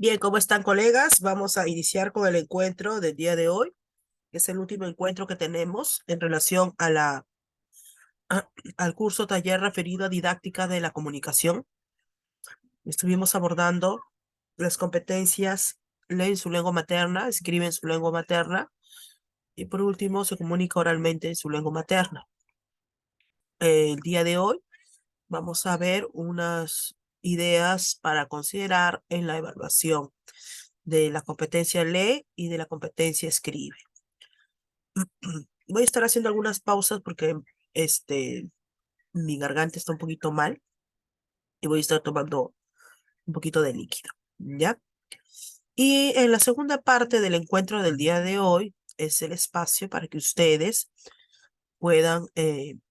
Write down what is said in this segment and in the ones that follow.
Bien, ¿cómo están, colegas? Vamos a iniciar con el encuentro del día de hoy, que es el último encuentro que tenemos en relación a al curso taller referido a didáctica de la comunicación. Estuvimos abordando las competencias: lee en su lengua materna, escribe en su lengua materna y por último se comunica oralmente en su lengua materna. El día de hoy vamos a ver unas ideas para considerar en la evaluación de la competencia lee y de la competencia escribe. Voy a estar haciendo algunas pausas porque mi garganta está un poquito mal y voy a estar tomando un poquito de líquido, ¿ya? Y en la segunda parte del encuentro del día de hoy es el espacio para que ustedes puedan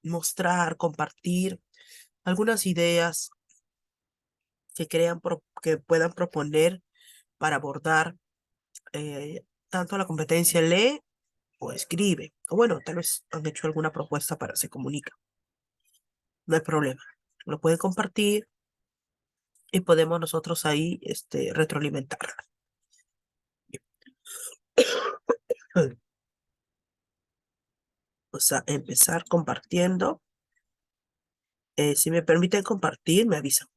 mostrar, compartir algunas ideas que puedan proponer para abordar tanto la competencia lee o escribe. O bueno, tal vez han hecho alguna propuesta para se comunica. No hay problema. Lo pueden compartir y podemos nosotros ahí retroalimentar. O sea, empezar compartiendo. Si me permiten compartir, me avisan.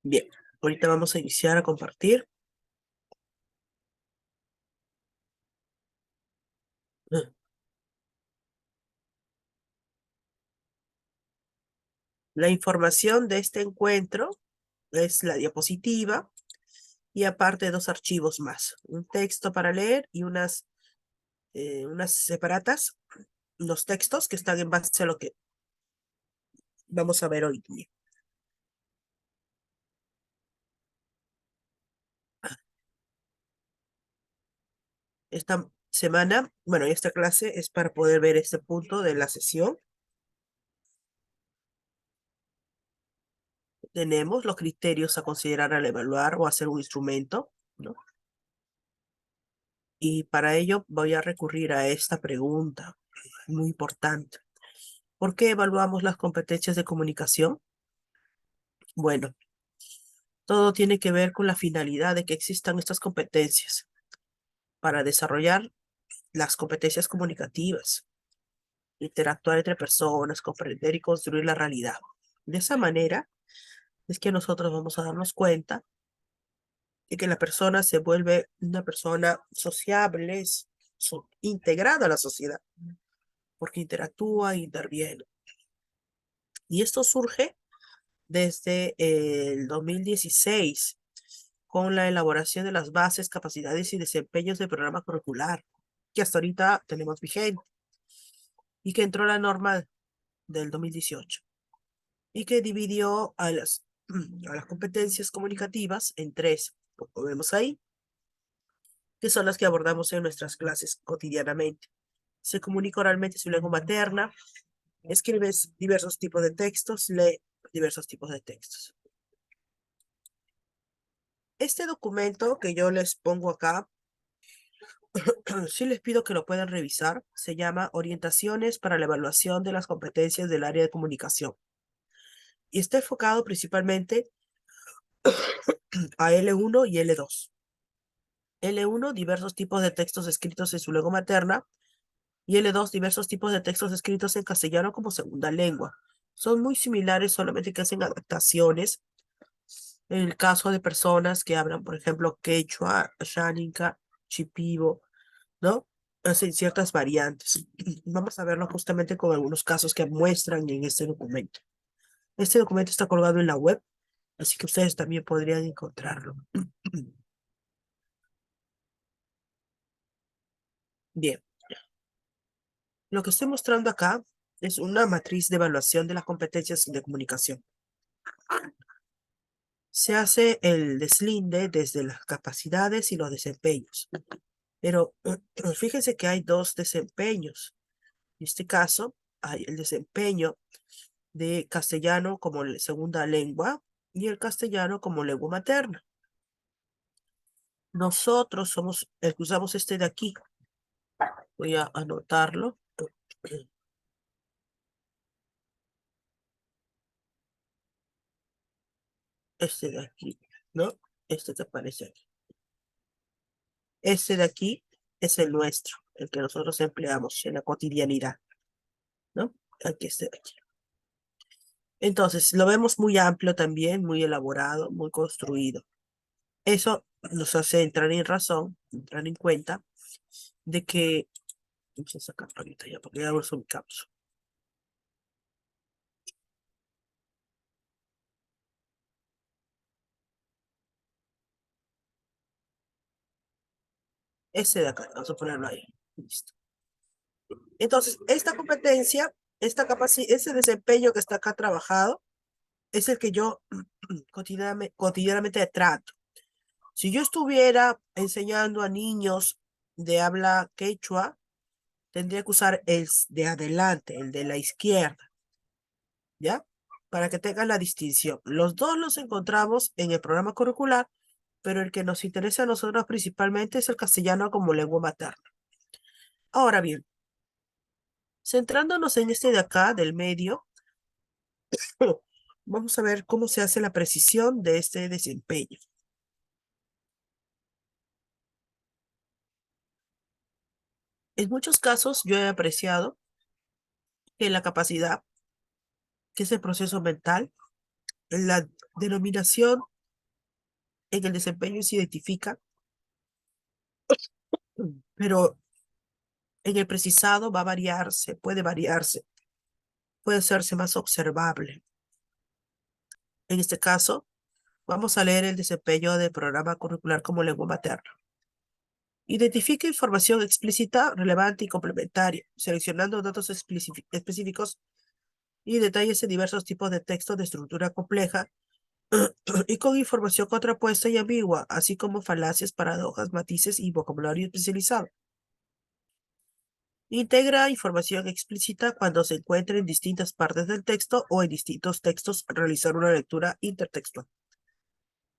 Bien, ahorita vamos a iniciar a compartir. La información de este encuentro es la diapositiva y aparte dos archivos más. Un texto para leer y unas separatas, los textos que están en base a lo que vamos a ver hoy día. Esta semana, bueno, esta clase es para poder ver este punto de la sesión. Tenemos los criterios a considerar al evaluar o hacer un instrumento, ¿no? Y para ello voy a recurrir a esta pregunta muy importante. ¿Por qué evaluamos las competencias de comunicación? Bueno, todo tiene que ver con la finalidad de que existan estas competencias para desarrollar las competencias comunicativas, interactuar entre personas, comprender y construir la realidad. De esa manera es que nosotros vamos a darnos cuenta de que la persona se vuelve una persona sociable, integrada a la sociedad, porque interactúa e interviene. Y esto surge desde el 2016 con la elaboración de las bases, capacidades y desempeños del programa curricular, que hasta ahorita tenemos vigente, y que entró la norma del 2018, y que dividió a las competencias comunicativas en tres, como vemos ahí, que son las que abordamos en nuestras clases cotidianamente. Se comunica oralmente su lengua materna, escribes diversos tipos de textos, lee diversos tipos de textos. Este documento que yo les pongo acá, sí les pido que lo puedan revisar. Se llama Orientaciones para la evaluación de las competencias del área de comunicación. Y está enfocado principalmente a L1 y L2. L1, diversos tipos de textos escritos en su lengua materna, y L2, diversos tipos de textos escritos en castellano como segunda lengua. Son muy similares, solamente que hacen adaptaciones en el caso de personas que hablan, por ejemplo, quechua, xánica, shipibo, ¿no? Hacen ciertas variantes. Vamos a verlo justamente con algunos casos que muestran en este documento. Este documento está colgado en la web, así que ustedes también podrían encontrarlo. Bien, lo que estoy mostrando acá es una matriz de evaluación de las competencias de comunicación. Se hace el deslinde desde las capacidades y los desempeños, pero fíjense que hay dos desempeños. En este caso, hay el desempeño de castellano como segunda lengua y el castellano como lengua materna. Nosotros somos el que usamos este de aquí. Voy a anotarlo. Este de aquí, ¿no? Este que aparece aquí. Este de aquí es el nuestro, el que nosotros empleamos en la cotidianidad, ¿no? Aquí este de aquí. Entonces, lo vemos muy amplio también, muy elaborado, muy construido. Eso nos hace entrar en razón, entrar en cuenta de que, vamos a sacarlo ahorita ya, porque ya lo ubicamos. Ese de acá, vamos a ponerlo ahí. Listo. Entonces, esta competencia, esta capacidad, ese desempeño que está acá trabajado, es el que yo cotidianamente trato. Si yo estuviera enseñando a niños de habla quechua, tendría que usar el de adelante, el de la izquierda, ¿ya? Para que tengan la distinción. Los dos los encontramos en el programa curricular, pero el que nos interesa a nosotros principalmente es el castellano como lengua materna. Ahora bien, centrándonos en este de acá, del medio, vamos a ver cómo se hace la precisión de este desempeño. En muchos casos yo he apreciado que la capacidad, que es el proceso mental, la denominación en el desempeño se identifica, pero en el precisado va a variarse, puede hacerse más observable. En este caso, vamos a leer el desempeño del programa curricular como lengua materna. Identifica información explícita, relevante y complementaria, seleccionando datos específicos y detalles en diversos tipos de textos de estructura compleja y con información contrapuesta y ambigua, así como falacias, paradojas, matices y vocabulario especializado. Integra información explícita cuando se encuentre en distintas partes del texto o en distintos textos realizar una lectura intertextual.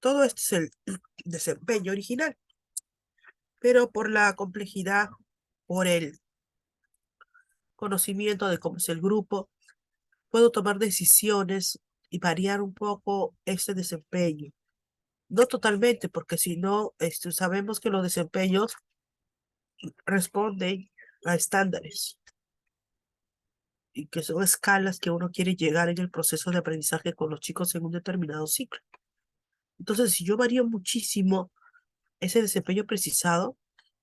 Todo esto es el desempeño original, pero por la complejidad, por el conocimiento de cómo es el grupo, puedo tomar decisiones y variar un poco este desempeño. No totalmente, porque si no, sabemos que los desempeños responden a estándares y que son escalas que uno quiere llegar en el proceso de aprendizaje con los chicos en un determinado ciclo. Entonces, si yo varío muchísimo ese desempeño precisado,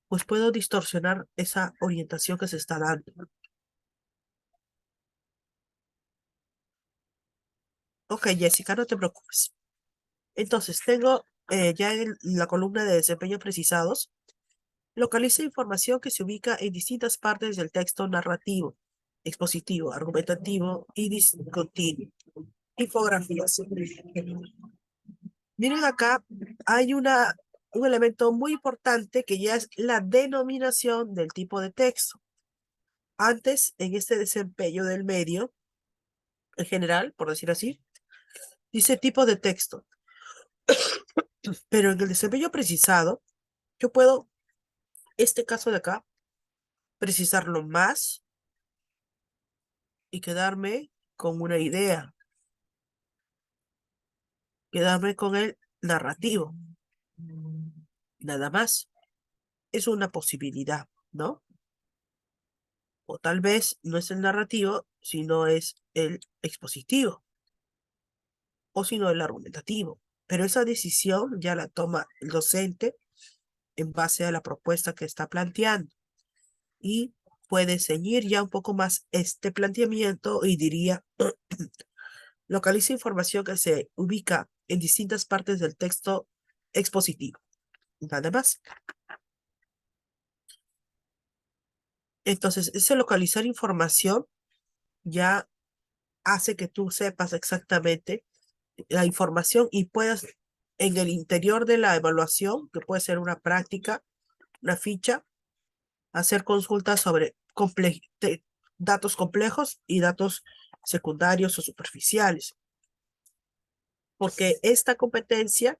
pues puedo distorsionar esa orientación que se está dando. Ok, Jessica, no te preocupes. Entonces, tengo ya en la columna de desempeño precisados, localiza información que se ubica en distintas partes del texto narrativo, expositivo, argumentativo y discontinuo. Infografías. Miren acá, hay un elemento muy importante que ya es la denominación del tipo de texto. Antes, en este desempeño del medio, en general, por decir así, dice tipo de texto, pero en el desempeño precisado, yo puedo, este caso de acá, precisarlo más y quedarme con una idea, quedarme con el narrativo, nada más. Es una posibilidad, ¿no? O tal vez no es el narrativo, sino es el expositivo, o sino el argumentativo. Pero esa decisión ya la toma el docente en base a la propuesta que está planteando y puede seguir ya un poco más este planteamiento y diría, localiza información que se ubica en distintas partes del texto expositivo. Nada más. Entonces, ese localizar información ya hace que tú sepas exactamente la información y puedas en el interior de la evaluación, que puede ser una práctica, una ficha, hacer consultas sobre datos complejos y datos secundarios o superficiales. Porque esta competencia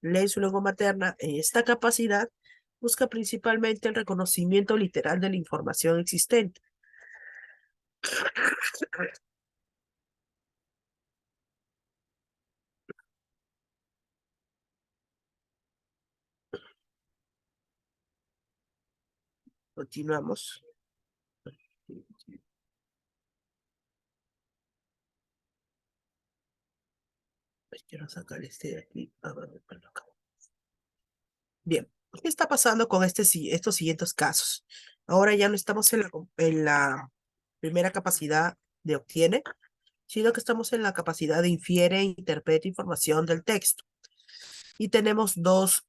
lee en su lengua materna. Esta capacidad busca principalmente el reconocimiento literal de la información existente. Continuamos. Quiero sacar este de aquí. A ver, por acá. Bien, ¿qué está pasando con estos siguientes casos? Ahora ya no estamos en la primera capacidad de obtiene, sino que estamos en la capacidad de infiere e interpreta información del texto. Y tenemos dos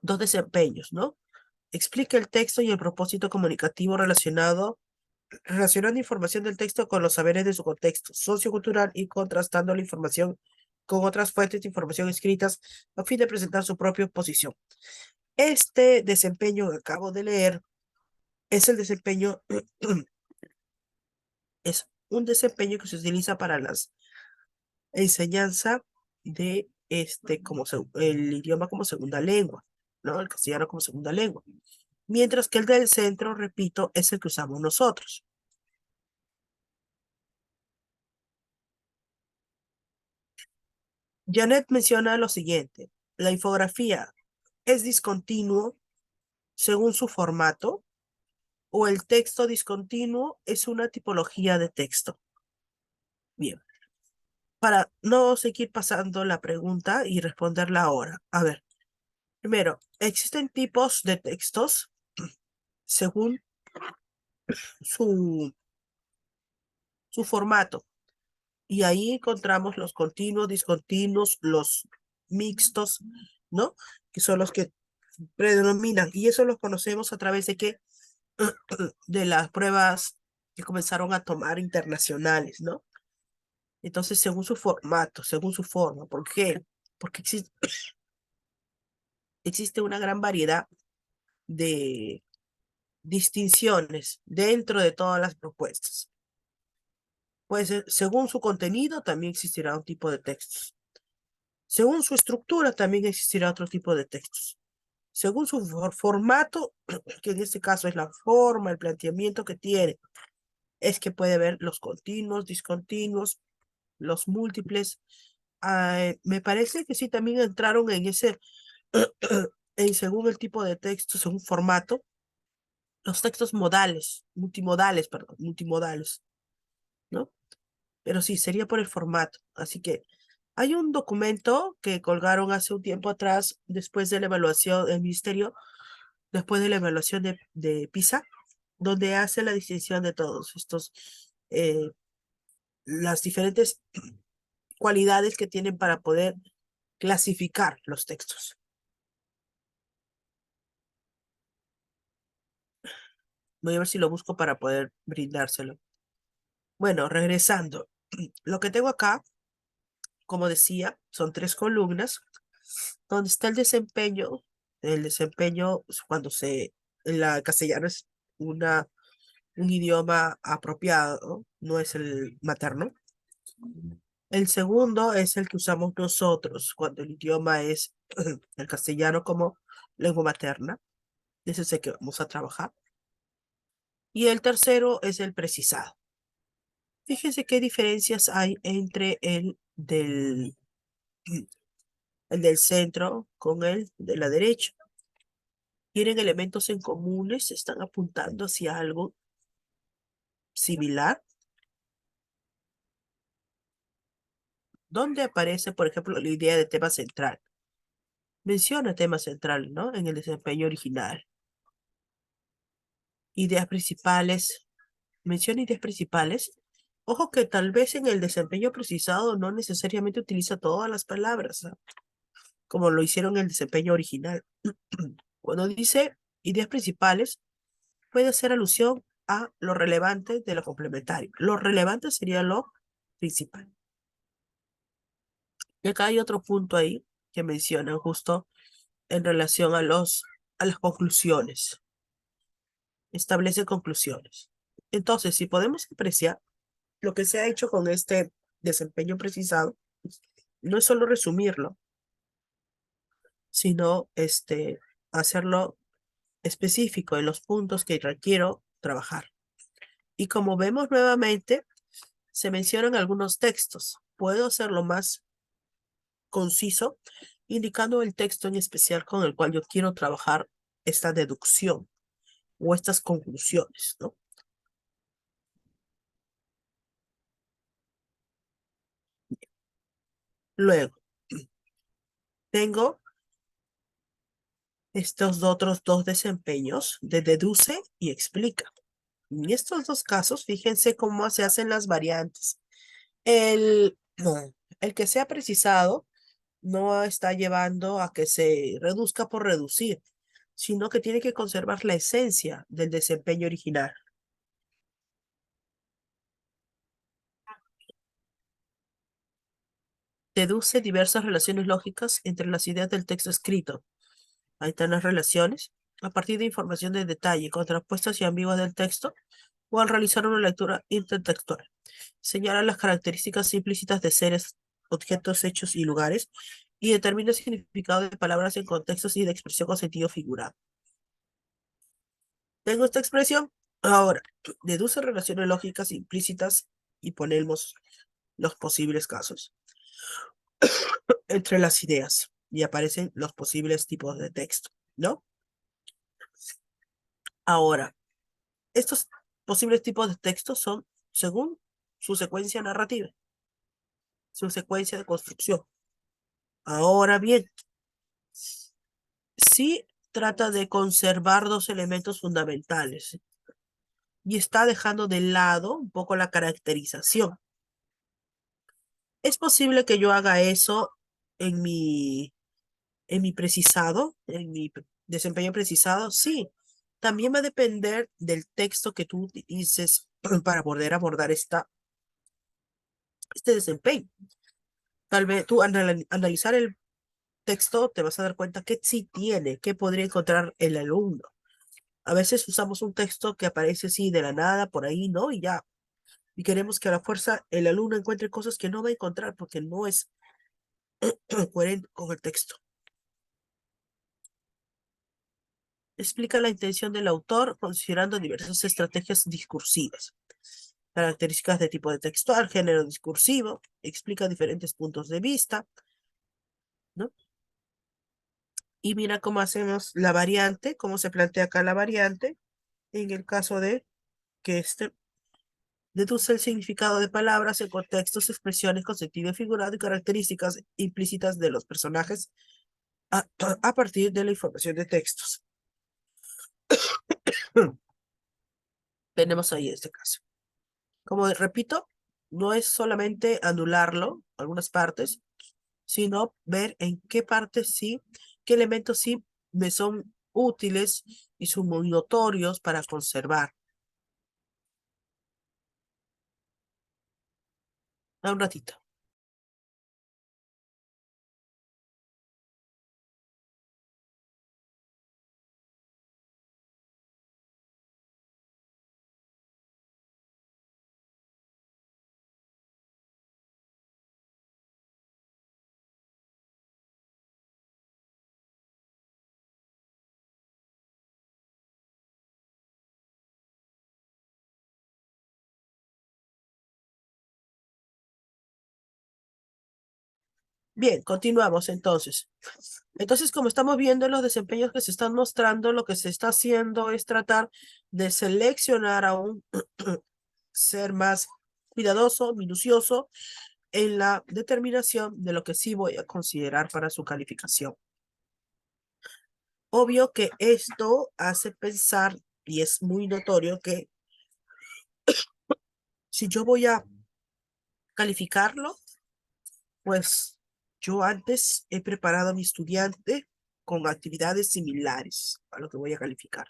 desempeños, ¿no? Explica el texto y el propósito comunicativo relacionando información del texto con los saberes de su contexto sociocultural y contrastando la información con otras fuentes de información escritas a fin de presentar su propia posición. Este desempeño que acabo de leer es el desempeño, es un desempeño que se utiliza para la enseñanza de el idioma como segunda lengua, ¿no? El castellano como segunda lengua. Mientras que el del centro, repito, es el que usamos nosotros. Janet menciona lo siguiente: la infografía es discontinuo según su formato o el texto discontinuo es una tipología de texto. Bien, para no seguir pasando la pregunta y responderla ahora. A ver, primero, existen tipos de textos según su, su formato. Y ahí encontramos los continuos, discontinuos, los mixtos, ¿no? Que son los que predominan. Y eso los conocemos a través de qué? De las pruebas que comenzaron a tomar internacionales, ¿no? Entonces, según su formato, según su forma. ¿Por qué? Porque existe una gran variedad de distinciones dentro de todas las propuestas. Pues según su contenido también existirá un tipo de textos. Según su estructura también existirá otro tipo de textos. Según su formato, que en este caso es la forma, el planteamiento que tiene, es que puede ver los continuos, discontinuos, los múltiples. Me parece que sí también entraron en según el tipo de texto, según formato, los textos multimodales, ¿no? Pero sí, sería por el formato. Así que hay un documento que colgaron hace un tiempo atrás, después de la evaluación del ministerio, después de la evaluación de PISA, donde hace la distinción de todos estos, las diferentes cualidades que tienen para poder clasificar los textos. Voy a ver si lo busco para poder brindárselo. Bueno, regresando. Lo que tengo acá, como decía, son 3 columnas, donde está el desempeño. El desempeño, cuando la castellano es un idioma apropiado, no es el materno. El segundo es el que usamos nosotros, cuando el idioma es el castellano como lengua materna. Ese es el que vamos a trabajar. Y el tercero es el precisado. Fíjense qué diferencias hay entre el del centro con el de la derecha. Tienen elementos en comunes, están apuntando hacia algo similar. ¿Dónde aparece, por ejemplo, la idea de tema central? Menciona tema central, ¿no? En el desempeño original. Ideas principales. Menciona ideas principales. Ojo que tal vez en el desempeño precisado no necesariamente utiliza todas las palabras, ¿no? Como lo hicieron en el desempeño original. Cuando dice ideas principales, puede hacer alusión a lo relevante de lo complementario. Lo relevante sería lo principal. Y acá hay otro punto ahí que mencionan justo en relación a las conclusiones. Establece conclusiones. Entonces, si podemos apreciar lo que se ha hecho con este desempeño precisado, no es solo resumirlo, sino hacerlo específico en los puntos que requiero trabajar. Y como vemos nuevamente, se mencionan algunos textos. Puedo hacerlo más conciso, indicando el texto en especial con el cual yo quiero trabajar esta deducción o estas conclusiones, ¿no? Luego, tengo estos otros dos desempeños de deduce y explica. En estos dos casos, fíjense cómo se hacen las variantes. No, el que sea precisado no está llevando a que se reduzca por reducir, sino que tiene que conservar la esencia del desempeño original. Deduce diversas relaciones lógicas entre las ideas del texto escrito. Ahí están las relaciones. A partir de información de detalle, contrapuestas y ambiguas del texto, o al realizar una lectura intertextual. Señala las características implícitas de seres, objetos, hechos y lugares, y determina el significado de palabras en contextos y de expresión con sentido figurado. Tengo esta expresión. Ahora, deduce relaciones lógicas implícitas y ponemos los posibles casos entre las ideas y aparecen los posibles tipos de texto, ¿no? Ahora, estos posibles tipos de texto son según su secuencia narrativa, su secuencia de construcción. Ahora bien, sí trata de conservar dos elementos fundamentales y está dejando de lado un poco la caracterización. Es posible que yo haga eso en mi precisado, en mi desempeño precisado, sí. También va a depender del texto que tú utilices para poder abordar este desempeño. Tal vez tú analizar el texto te vas a dar cuenta que sí tiene, que podría encontrar el alumno. A veces usamos un texto que aparece así de la nada, por ahí, ¿no? Y ya. Y queremos que a la fuerza el alumno encuentre cosas que no va a encontrar porque no es coherente con el texto. Explica la intención del autor considerando diversas estrategias discursivas, características de tipo de textual, género discursivo, explica diferentes puntos de vista, ¿no? Y mira cómo hacemos la variante, cómo se plantea acá la variante en el caso de que deduce el significado de palabras en contextos, expresiones con sentido figurado y características implícitas de los personajes a partir de la información de textos. Tenemos ahí este caso. Como repito, no es solamente anularlo, algunas partes, sino ver en qué partes sí, qué elementos sí me son útiles y son muy notorios para conservar. A un ratito. Bien, continuamos entonces. Entonces, como estamos viendo los desempeños que se están mostrando, lo que se está haciendo es tratar de seleccionar aún, ser más cuidadoso, minucioso en la determinación de lo que sí voy a considerar para su calificación. Obvio que esto hace pensar, y es muy notorio, que si yo voy a calificarlo, pues yo antes he preparado a mi estudiante con actividades similares a lo que voy a calificar.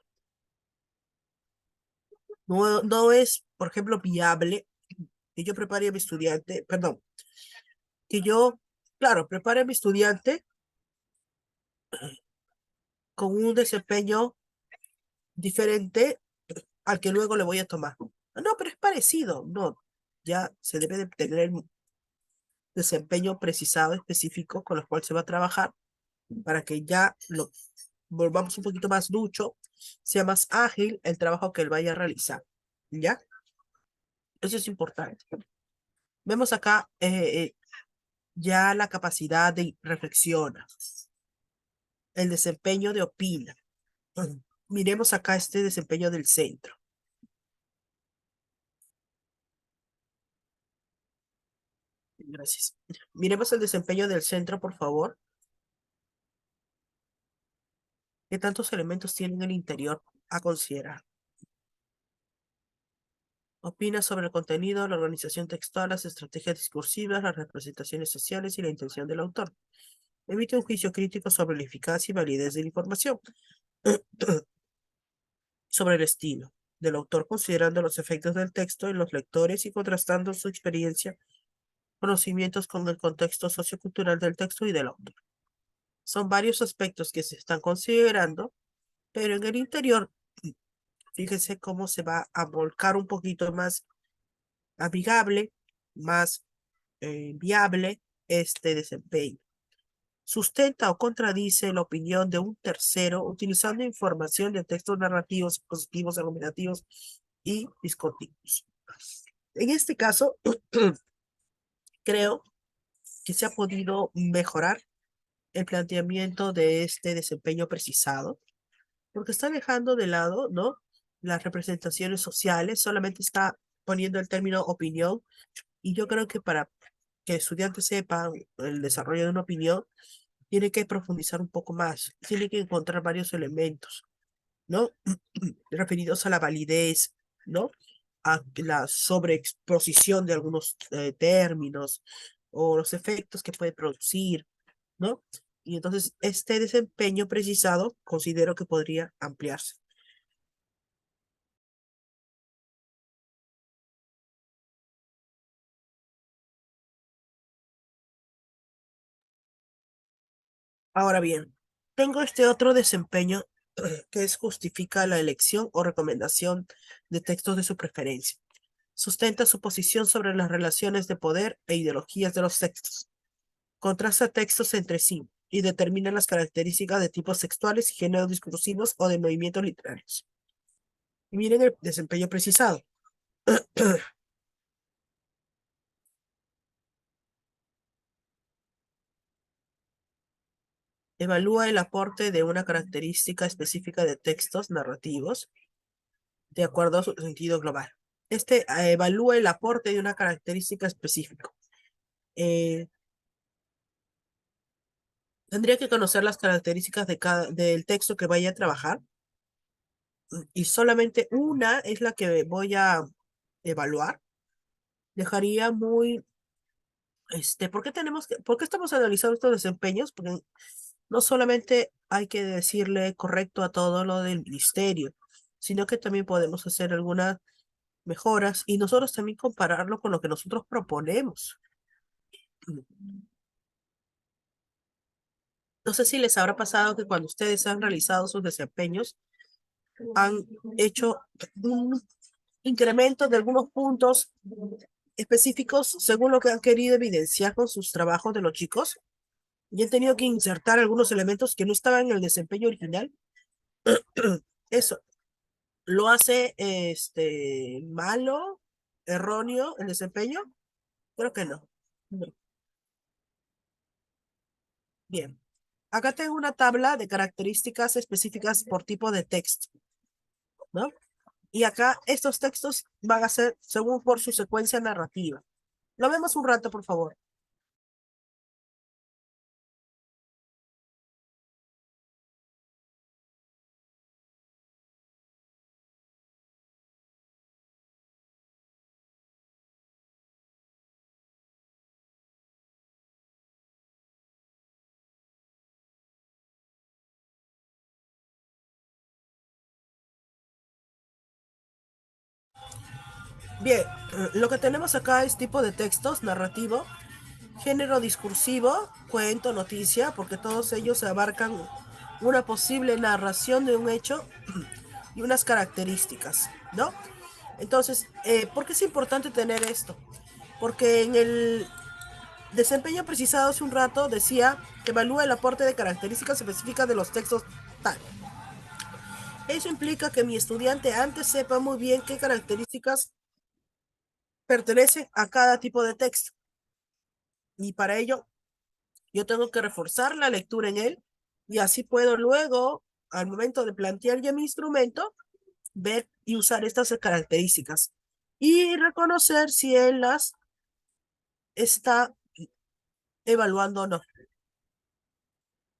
No, no es, por ejemplo, viable que yo prepare a mi estudiante, perdón, que yo, claro, prepare a mi estudiante con un desempeño diferente al que luego le voy a tomar. No, pero es parecido, no, ya se debe de tener el desempeño precisado, específico, con el cual se va a trabajar para que ya lo volvamos un poquito más ducho, sea más ágil el trabajo que él vaya a realizar. ¿Ya? Eso es importante. Vemos acá ya la capacidad de reflexiona, el desempeño de opina. Miremos acá este desempeño del centro. Gracias. Miremos el desempeño del centro, por favor. ¿Qué tantos elementos tiene en el interior a considerar? Opina sobre el contenido, la organización textual, las estrategias discursivas, las representaciones sociales y la intención del autor. Emite un juicio crítico sobre la eficacia y validez de la información. Sobre el estilo del autor, considerando los efectos del texto en los lectores y contrastando su experiencia, conocimientos con el contexto sociocultural del texto y del autor. Son varios aspectos que se están considerando, pero en el interior, fíjense cómo se va a volcar un poquito más amigable, más viable este desempeño. Sustenta o contradice la opinión de un tercero utilizando información de textos narrativos, positivos, argumentativos y discontinuos. En este caso, creo que se ha podido mejorar el planteamiento de este desempeño precisado, porque está dejando de lado, ¿no? Las representaciones sociales, solamente está poniendo el término opinión, y yo creo que para que el estudiante sepa el desarrollo de una opinión, tiene que profundizar un poco más, tiene que encontrar varios elementos, ¿no? Referidos a la validez, ¿no? A la sobreexposición de algunos términos o los efectos que puede producir, ¿no? Y entonces este desempeño precisado considero que podría ampliarse. Ahora bien, tengo este otro desempeño que es justifica la elección o recomendación de textos de su preferencia. Sustenta su posición sobre las relaciones de poder e ideologías de los textos. Contrasta textos entre sí y determina las características de tipos textuales y géneros discursivos o de movimientos literarios. Y miren el desempeño precisado. Evalúa el aporte de una característica específica de textos narrativos de acuerdo a su sentido global. Este evalúa el aporte de una característica específica. Eh, Tendría que conocer las características de del texto que vaya a trabajar y solamente una es la que voy a evaluar. Dejaría muy, por qué estamos analizando estos desempeños? Porque no solamente hay que decirle correcto a todo lo del ministerio, sino que también podemos hacer algunas mejoras y nosotros también compararlo con lo que nosotros proponemos. No sé si les habrá pasado que cuando ustedes han realizado sus desempeños, han hecho un incremento de algunos puntos específicos según lo que han querido evidenciar con sus trabajos de los chicos y han tenido que insertar algunos elementos que no estaban en el desempeño original. Eso lo hace malo, erróneo el desempeño. Creo que no. No. Bien. Acá tengo una tabla de características específicas por tipo de texto, ¿no? Y acá estos textos van a ser según por su secuencia narrativa. Lo vemos un rato, por favor. Bien, lo que tenemos acá es tipo de textos, narrativo, género discursivo, cuento, noticia, porque todos ellos abarcan una posible narración de un hecho y unas características, ¿no? Entonces, ¿por qué es importante tener esto? Porque en el Desempeño precisado hace un rato decía que evalúa el aporte de características específicas de los textos tal. Eso implica que mi estudiante antes sepa muy bien qué características pertenecen a cada tipo de texto. Y para ello, yo tengo que reforzar la lectura en él y así puedo luego, al momento de plantear ya mi instrumento, ver y usar estas características y reconocer si él las está evaluando o no.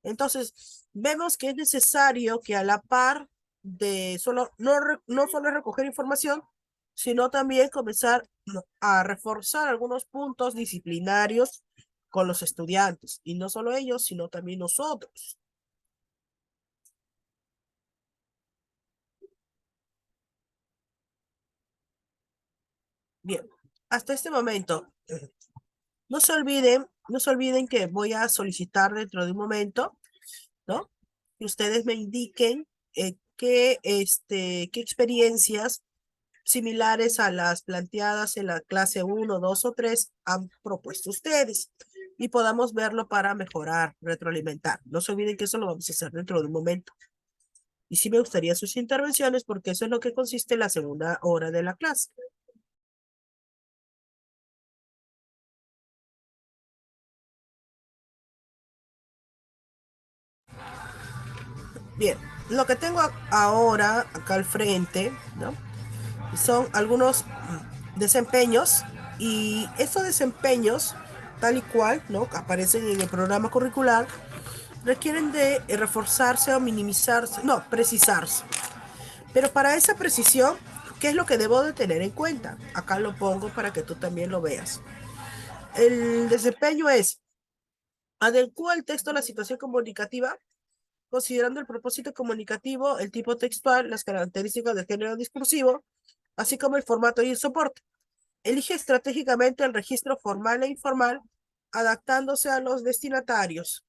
Entonces, vemos que es necesario que a la par de no solo recoger información, sino también comenzar a reforzar algunos puntos disciplinarios con los estudiantes. Y no solo ellos, sino también nosotros. Bien, hasta este momento, no se olviden que voy a solicitar dentro de un momento, ¿no? Que ustedes me indiquen qué experiencias similares a las planteadas en la clase uno 2 o 3 han propuesto ustedes y podamos verlo para mejorar, retroalimentar. No se olviden que eso lo vamos a hacer dentro de un momento. Y sí me gustaría sus intervenciones porque eso es lo que consiste en la segunda hora de la clase. Bien, lo que tengo ahora acá al frente, ¿no? Son algunos desempeños y estos desempeños, tal y cual, ¿no? Aparecen en el programa curricular, requieren de reforzarse o minimizarse, no, precisarse. Pero para esa precisión, ¿qué es lo que debo de tener en cuenta? Acá lo pongo para que tú también lo veas. El desempeño es adecuar el texto a la situación comunicativa, considerando el propósito comunicativo, el tipo textual, las características del género discursivo, así como el formato y el soporte. Elige estratégicamente el registro formal e informal, adaptándose a los destinatarios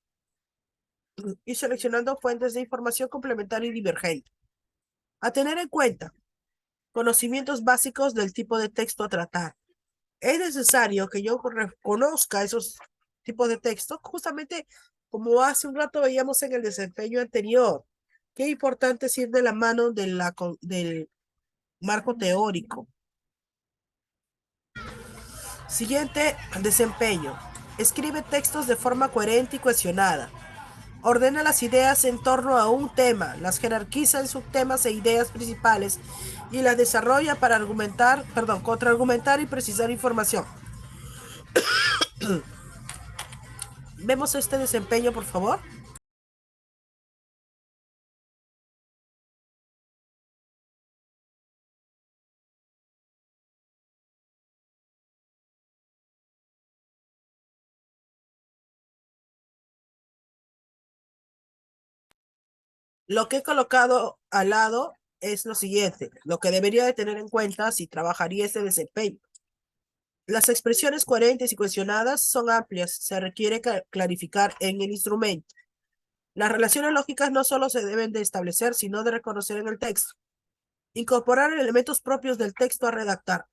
y seleccionando fuentes de información complementaria y divergente. A tener en cuenta, conocimientos básicos del tipo de texto a tratar. Es necesario que yo conozca esos tipos de texto, justamente como hace un rato veíamos en el desempeño anterior. Qué importante es ir de la mano del marco teórico. Siguiente desempeño. Escribe textos de forma coherente y cohesionada. Ordena las ideas en torno a un tema, las jerarquiza en subtemas e ideas principales y las desarrolla para argumentar, perdón, contraargumentar y precisar información. Vemos este desempeño, por favor. Lo que he colocado al lado es lo siguiente, lo que debería de tener en cuenta si trabajaría este desempeño. Las expresiones coherentes y cohesionadas son amplias, se requiere clarificar en el instrumento. Las relaciones lógicas no solo se deben de establecer, sino de reconocer en el texto. Incorporar elementos propios del texto a redactar.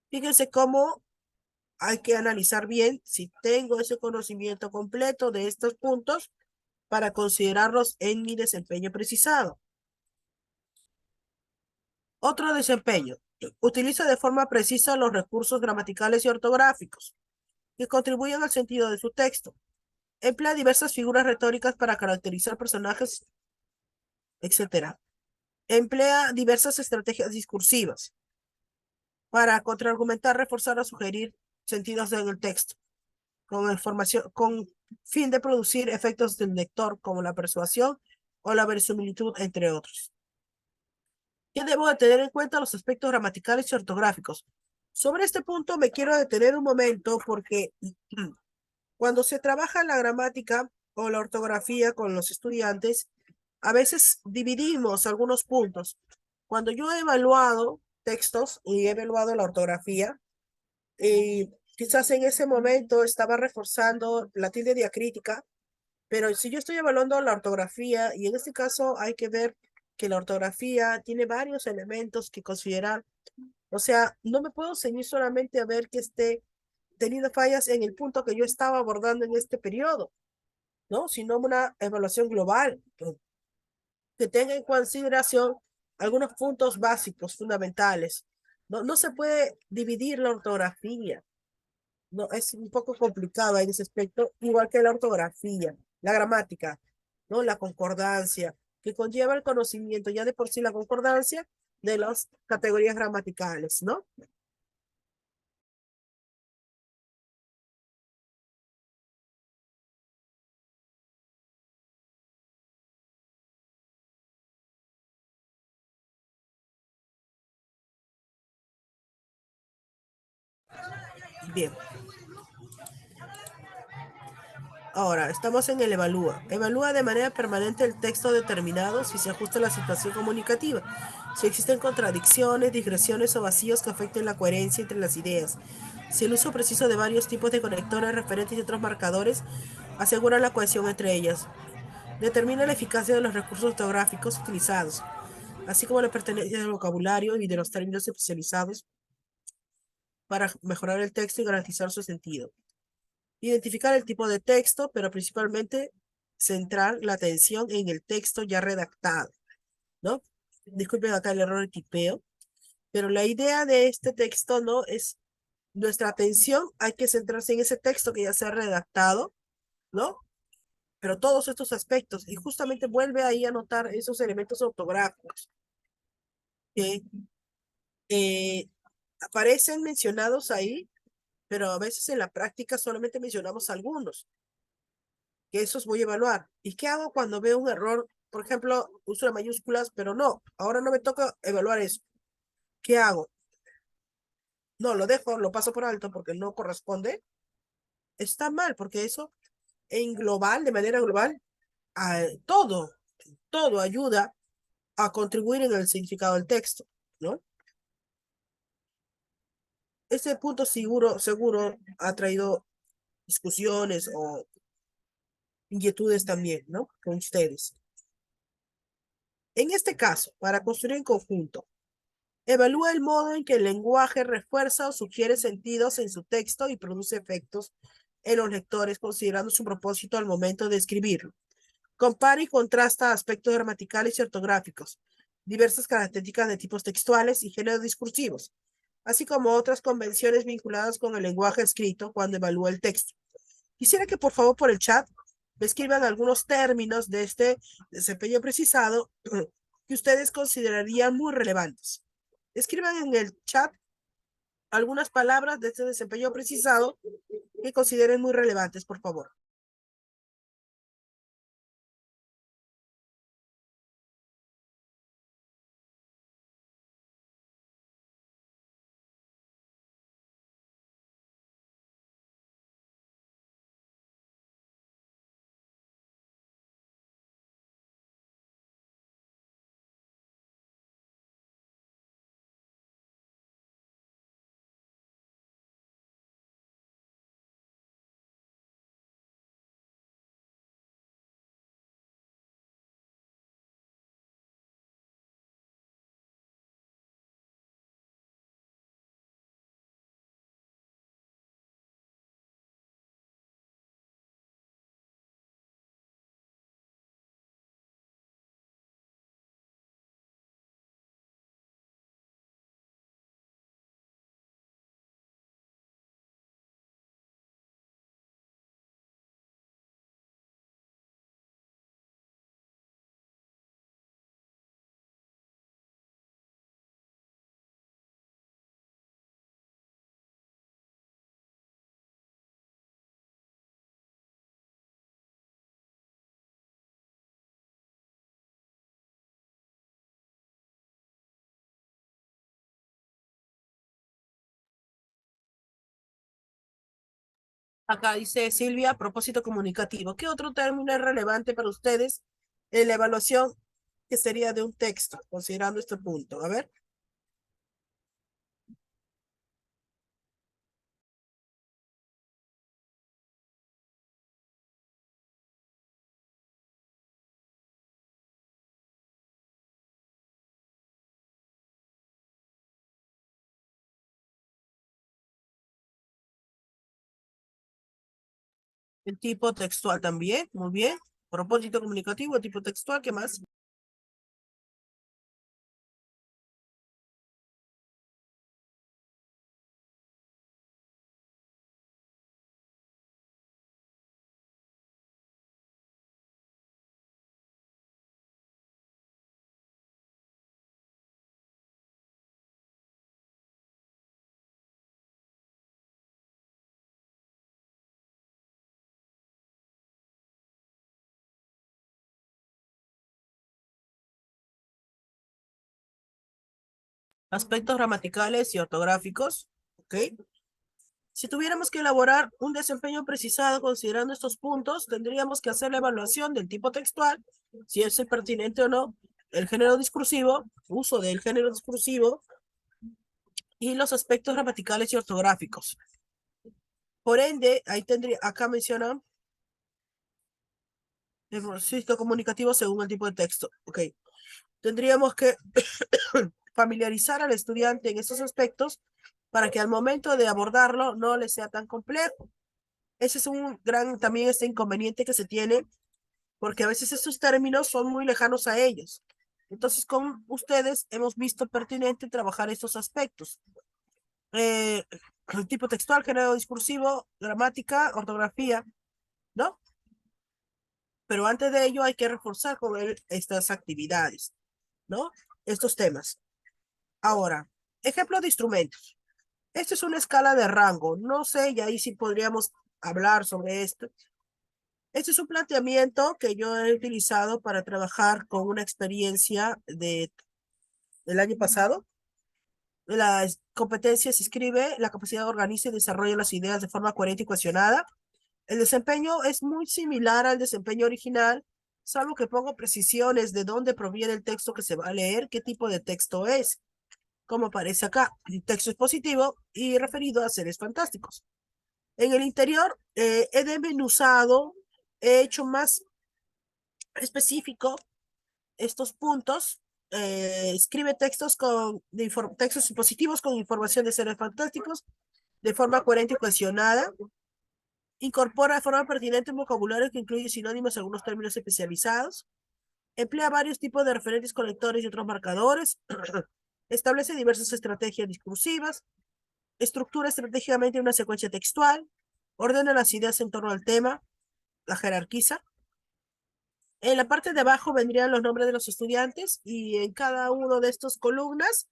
Fíjense cómo hay que analizar bien si tengo ese conocimiento completo de estos puntos para considerarlos en mi desempeño precisado. Otro desempeño. Utiliza de forma precisa los recursos gramaticales y ortográficos que contribuyen al sentido de su texto. Emplea diversas figuras retóricas para caracterizar personajes, etcétera. Emplea diversas estrategias discursivas para contraargumentar, reforzar o sugerir sentidos en el texto, con fin de producir efectos del lector como la persuasión o la verosimilitud, entre otros. ¿Qué debo de tener en cuenta? Los aspectos gramaticales y ortográficos. Sobre este punto me quiero detener un momento porque cuando se trabaja la gramática o la ortografía con los estudiantes, a veces dividimos algunos puntos. Cuando yo he evaluado textos y he evaluado la ortografía, quizás en ese momento estaba reforzando la tilde diacrítica, pero si yo estoy evaluando la ortografía, y en este caso hay que ver que la ortografía tiene varios elementos que considerar, o sea, no me puedo ceñir solamente a ver que esté tenido fallas en el punto que yo estaba abordando en este periodo, ¿no? Sino una evaluación global que tenga en consideración algunos puntos básicos, fundamentales. No, no se puede dividir la ortografía. No, es un poco complicado en ese aspecto, igual que la ortografía, la gramática, ¿no? La concordancia, que conlleva el conocimiento ya de por sí la concordancia de las categorías gramaticales, ¿no? Bien, ahora estamos en el evalúa. Evalúa de manera permanente el texto determinado si se ajusta a la situación comunicativa, si existen contradicciones, digresiones o vacíos que afecten la coherencia entre las ideas, si el uso preciso de varios tipos de conectores, referentes y otros marcadores asegura la cohesión entre ellas. Determina la eficacia de los recursos ortográficos utilizados, así como la pertenencia del vocabulario y de los términos especializados para mejorar el texto y garantizar su sentido. Identificar el tipo de texto, pero principalmente centrar la atención en el texto ya redactado, ¿no? Disculpen acá el error de tipeo, pero la idea de este texto, ¿no? Es nuestra atención, hay que centrarse en ese texto que ya se ha redactado, ¿no? Pero todos estos aspectos, y justamente vuelve ahí a notar esos elementos ortográficos que eh, aparecen mencionados ahí, pero a veces en la práctica solamente mencionamos algunos, que esos voy a evaluar. ¿Y qué hago cuando veo un error? Por ejemplo, uso de mayúsculas, pero no, ahora no me toca evaluar eso. ¿Qué hago? No, lo dejo, lo paso por alto porque no corresponde. Está mal, porque eso en global, de manera global, todo, todo ayuda a contribuir en el significado del texto, ¿no? Este punto seguro ha traído discusiones o inquietudes también, ¿no? Con ustedes. En este caso, para construir en conjunto, evalúa el modo en que el lenguaje refuerza o sugiere sentidos en su texto y produce efectos en los lectores, considerando su propósito al momento de escribirlo. Compara y contrasta aspectos gramaticales y ortográficos, diversas características de tipos textuales y géneros discursivos, así como otras convenciones vinculadas con el lenguaje escrito cuando evalúa el texto. Quisiera que por favor por el chat me escriban algunos términos de este desempeño precisado que ustedes considerarían muy relevantes. Escriban en el chat algunas palabras de este desempeño precisado que consideren muy relevantes, por favor. Acá dice Silvia, propósito comunicativo. ¿Qué otro término es relevante para ustedes en la evaluación que sería de un texto, considerando este punto? A ver. El tipo textual también, muy bien. Propósito comunicativo, tipo textual, ¿qué más? Aspectos gramaticales y ortográficos, ¿ok? Si tuviéramos que elaborar un desempeño precisado considerando estos puntos, tendríamos que hacer la evaluación del tipo textual, si es pertinente o no, el género discursivo, uso del género discursivo y los aspectos gramaticales y ortográficos. Por ende, ahí tendría, acá menciona el propósito comunicativo según el tipo de texto. Ok, tendríamos que familiarizar al estudiante en estos aspectos para que al momento de abordarlo no le sea tan complejo. Ese es un gran también este inconveniente que se tiene porque a veces estos términos son muy lejanos a ellos. Entonces, con ustedes hemos visto pertinente trabajar estos aspectos. Eh, el tipo textual, género discursivo, gramática, ortografía, ¿no? Pero antes de ello hay que reforzar con él estas actividades, ¿no? Estos temas. Ahora, ejemplo de instrumentos. Esta es una escala de rango. No sé, y ahí sí podríamos hablar sobre esto. Este es un planteamiento que yo he utilizado para trabajar con una experiencia del año pasado. La competencia se escribe, la capacidad organiza y desarrolla las ideas de forma coherente y cohesionada. El desempeño es muy similar al desempeño original, salvo que pongo precisiones de dónde proviene el texto que se va a leer, qué tipo de texto es, como aparece acá. El texto es positivo y referido a seres fantásticos. En el interior he desmenuzado, he hecho más específico estos puntos. Escribe textos textos positivos con información de seres fantásticos de forma coherente y cohesionada. Incorpora de forma pertinente un vocabulario que incluye sinónimos y algunos términos especializados. Emplea varios tipos de referentes conectores y otros marcadores. Establece diversas estrategias discursivas. Estructura estratégicamente una secuencia textual. Ordena las ideas en torno al tema. La jerarquiza. En la parte de abajo vendrían los nombres de los estudiantes y en cada uno de estas columnas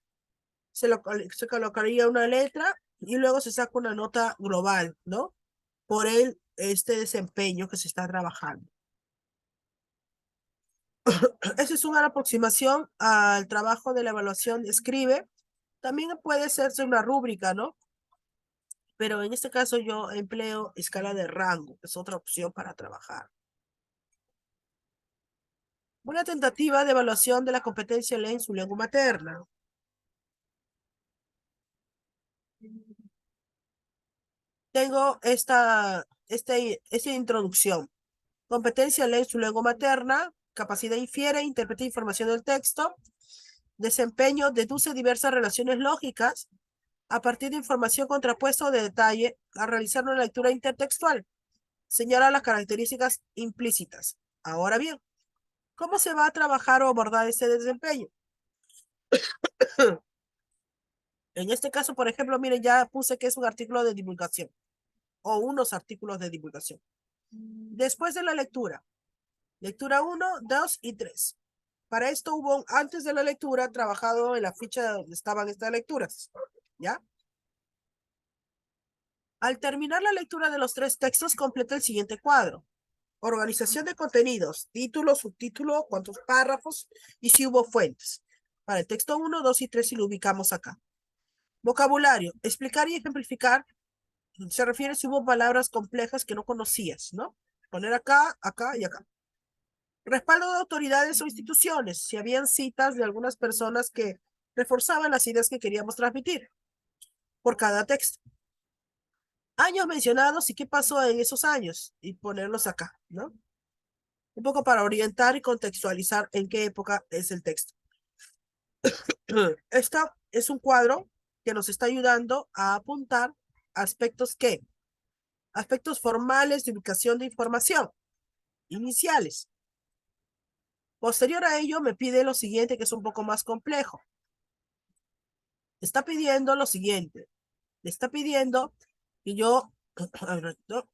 se colocaría una letra y luego se saca una nota global, ¿no? Por este desempeño que se está trabajando. Esa es una aproximación al trabajo de la evaluación de escribe. También puede hacerse una rúbrica, ¿no? Pero en este caso yo empleo escala de rango, que es otra opción para trabajar. Una tentativa de evaluación de la competencia en su lengua materna. Tengo esta introducción. Competencia en su lengua materna, capacidad infiere, interpreta información del texto, desempeño, deduce diversas relaciones lógicas a partir de información contrapuesta o de detalle a realizar una lectura intertextual. Señala las características implícitas. Ahora bien, ¿cómo se va a trabajar o abordar ese desempeño? En este caso, por ejemplo, miren, ya puse que es un artículo de divulgación o unos artículos de divulgación. Después de la lectura, lectura 1, 2 y 3. Para esto hubo, antes de la lectura, trabajado en la ficha donde estaban estas lecturas, ¿ya? Al terminar la lectura de los tres textos, completa el siguiente cuadro. Organización de contenidos, título, subtítulo, cuántos párrafos y si hubo fuentes. Para el texto 1, 2 y 3 si lo ubicamos acá. Vocabulario, explicar y ejemplificar. Se refiere si hubo palabras complejas que no conocías, ¿no? Poner acá, acá y acá. Respaldo de autoridades o instituciones, si habían citas de algunas personas que reforzaban las ideas que queríamos transmitir por cada texto. Años mencionados y qué pasó en esos años y ponerlos acá, ¿no? Un poco para orientar y contextualizar en qué época es el texto. Esto es un cuadro que nos está ayudando a apuntar aspectos que Aspectos formales de ubicación de información, iniciales. Posterior a ello, me pide lo siguiente, que es un poco más complejo. Está pidiendo lo siguiente. Le está pidiendo que yo, a ver, ¿no?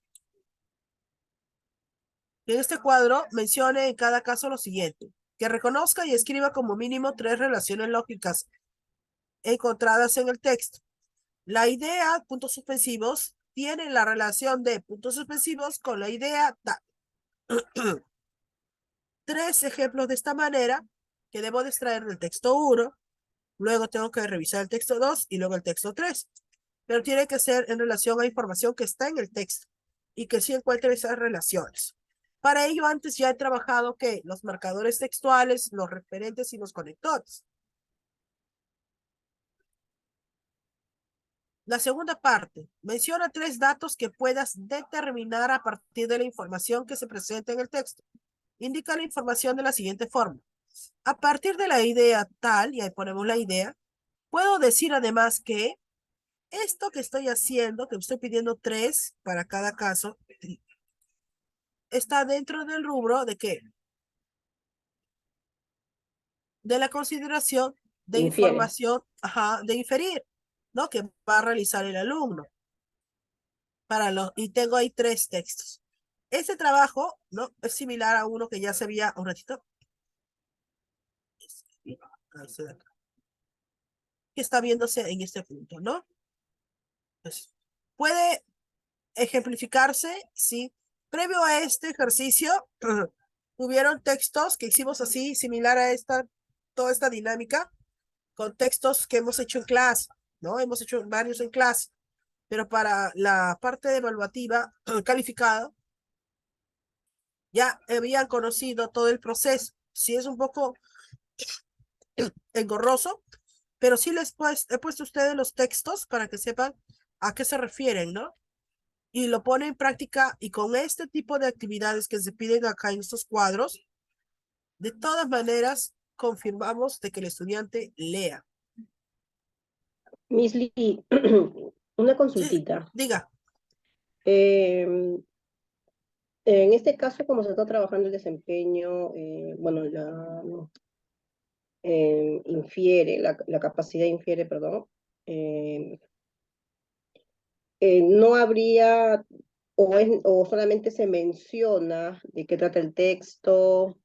Que en este cuadro mencione en cada caso lo siguiente. Que reconozca y escriba como mínimo 3 relaciones lógicas encontradas en el texto. La idea, puntos suspensivos, tiene la relación de puntos suspensivos con la idea tal. 3 ejemplos de esta manera que debo de extraer del texto 1, luego tengo que revisar el texto 2 y luego el texto 3. Pero tiene que ser en relación a información que está en el texto y que sí encuentre esas relaciones. Para ello, antes ya he trabajado que los marcadores textuales, los referentes y los conectores. La segunda parte, menciona 3 datos que puedas determinar a partir de la información que se presenta en el texto. Indica la información de la siguiente forma. A partir de la idea tal, y ahí ponemos la idea, puedo decir además que esto que estoy haciendo, que estoy pidiendo 3 para cada caso, está dentro del rubro de qué? De la consideración de Infiere. información, ajá, de inferir, ¿no? Que va a realizar el alumno. Y tengo ahí 3 textos. Este trabajo, ¿no? Es similar a uno que ya se veía un ratito. Que está viéndose en este punto, ¿no? Entonces, puede ejemplificarse, sí. Previo a este ejercicio, hubieron textos que hicimos así, similar a toda esta dinámica, con textos que hemos hecho en clase, ¿no? Hemos hecho varios en clase, pero para la parte evaluativa calificada, ya habían conocido todo el proceso. Sí es un poco engorroso, pero sí he puesto a ustedes los textos para que sepan a qué se refieren, ¿no? Y lo pone en práctica y con este tipo de actividades que se piden acá en estos cuadros, de todas maneras, confirmamos de que el estudiante lea. Miss Lee, una Sí, consultita. diga. En este caso, como se está trabajando el desempeño, bueno, la capacidad infiere, perdón, eh, no habría, o solamente se menciona de qué trata el texto,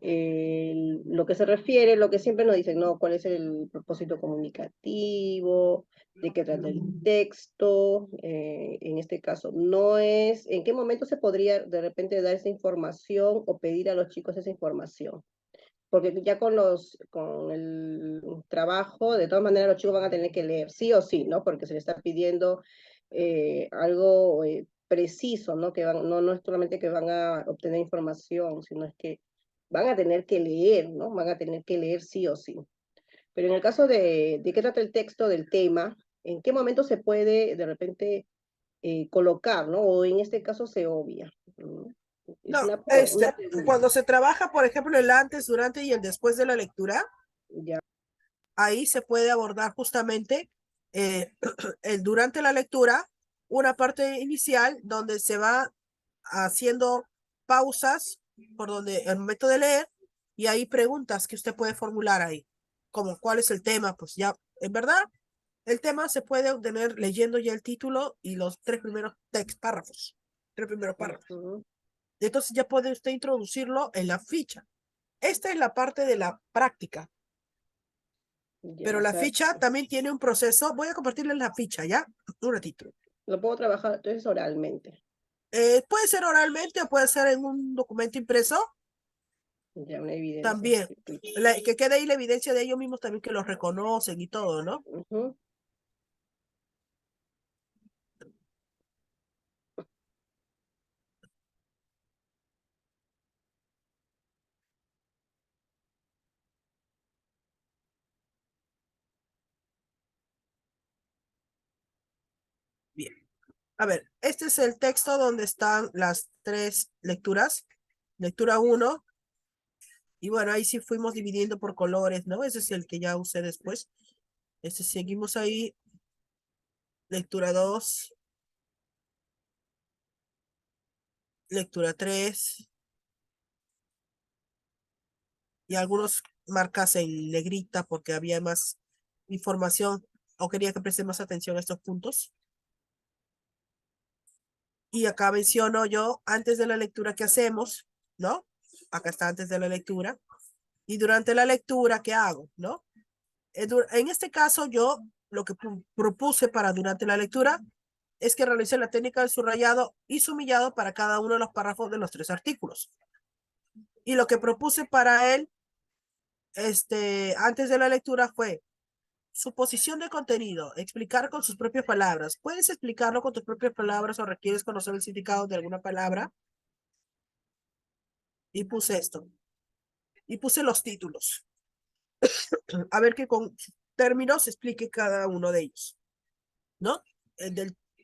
lo que se refiere, lo que siempre nos dicen, ¿no? ¿Cuál es el propósito comunicativo? ¿De qué trata el texto? En este caso, no es, ¿en qué momento se podría de repente dar esa información o pedir a los chicos esa información? Porque ya con el trabajo, de todas maneras los chicos van a tener que leer, sí o sí, ¿no? Porque se les está pidiendo algo preciso, ¿no? No es solamente que van a obtener información, sino es que van a tener que leer, ¿no? Van a tener que leer sí o sí. Pero en el caso de qué trata el texto del tema, ¿en qué momento se puede de repente colocar, ¿no? O en este caso se obvia. ¿No? Es No, una pregunta. cuando se trabaja, por ejemplo, el antes, durante y el después de la lectura, Ya. ahí se puede abordar justamente eh, el durante la lectura, una parte inicial donde se va haciendo pausas por donde el momento de leer y hay preguntas que usted puede formular ahí, como cuál es el tema, pues ya, en verdad, el tema se puede obtener leyendo ya el título y los 3 primeros párrafos, 3 primeros párrafos. Ujú. Entonces ya puede usted introducirlo en la ficha. Esta es la parte de la práctica, Ya, pero o la sea, ficha también tiene un proceso. Voy a compartirles la ficha, ¿ya? Un ratito. lo puedo trabajar entonces oralmente. Puede ser oralmente o puede ser en un documento impreso, Ya, una evidencia. también. Que quede ahí la evidencia de ellos mismos también que los reconocen y todo, ¿no? Ujú. Bien. A ver, este es el texto donde están las 3 lecturas. Lectura 1, y bueno, ahí sí fuimos dividiendo por colores, ¿no? Ese es el que ya usé después. Este seguimos ahí. Lectura 2, lectura 3, y algunos marcas en negrita porque había más información o quería que prestemos atención a estos puntos. Y acá menciono yo antes de la lectura que hacemos, ¿no? Acá está antes de la lectura. Y durante la lectura, ¿qué hago? ¿No? En este caso, yo lo que propuse para durante la lectura es que realice la técnica del subrayado y sumillado para cada uno de los párrafos de los 3 artículos. Y lo que propuse para él, antes de la lectura fue su posición de contenido, explicar con sus propias palabras. ¿Puedes explicarlo con tus propias palabras o requieres conocer el significado de alguna palabra? Y puse esto. Y puse los títulos. A ver que con términos explique cada uno de ellos, ¿no?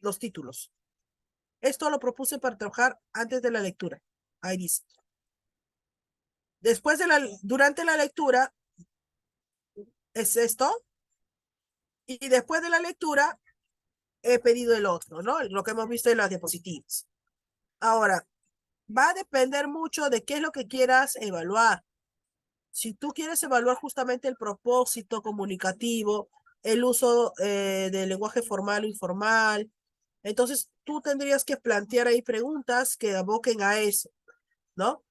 Los títulos. Esto lo propuse para trabajar antes de la lectura. Ahí dice. Durante la lectura es esto. Y después de la lectura he pedido el otro, ¿no? Lo que hemos visto en las diapositivas. Ahora, va a depender mucho de qué es lo que quieras evaluar. Si tú quieres evaluar justamente el propósito comunicativo, el uso del lenguaje formal o informal, entonces tú tendrías que plantear ahí preguntas que aboquen a eso, ¿no?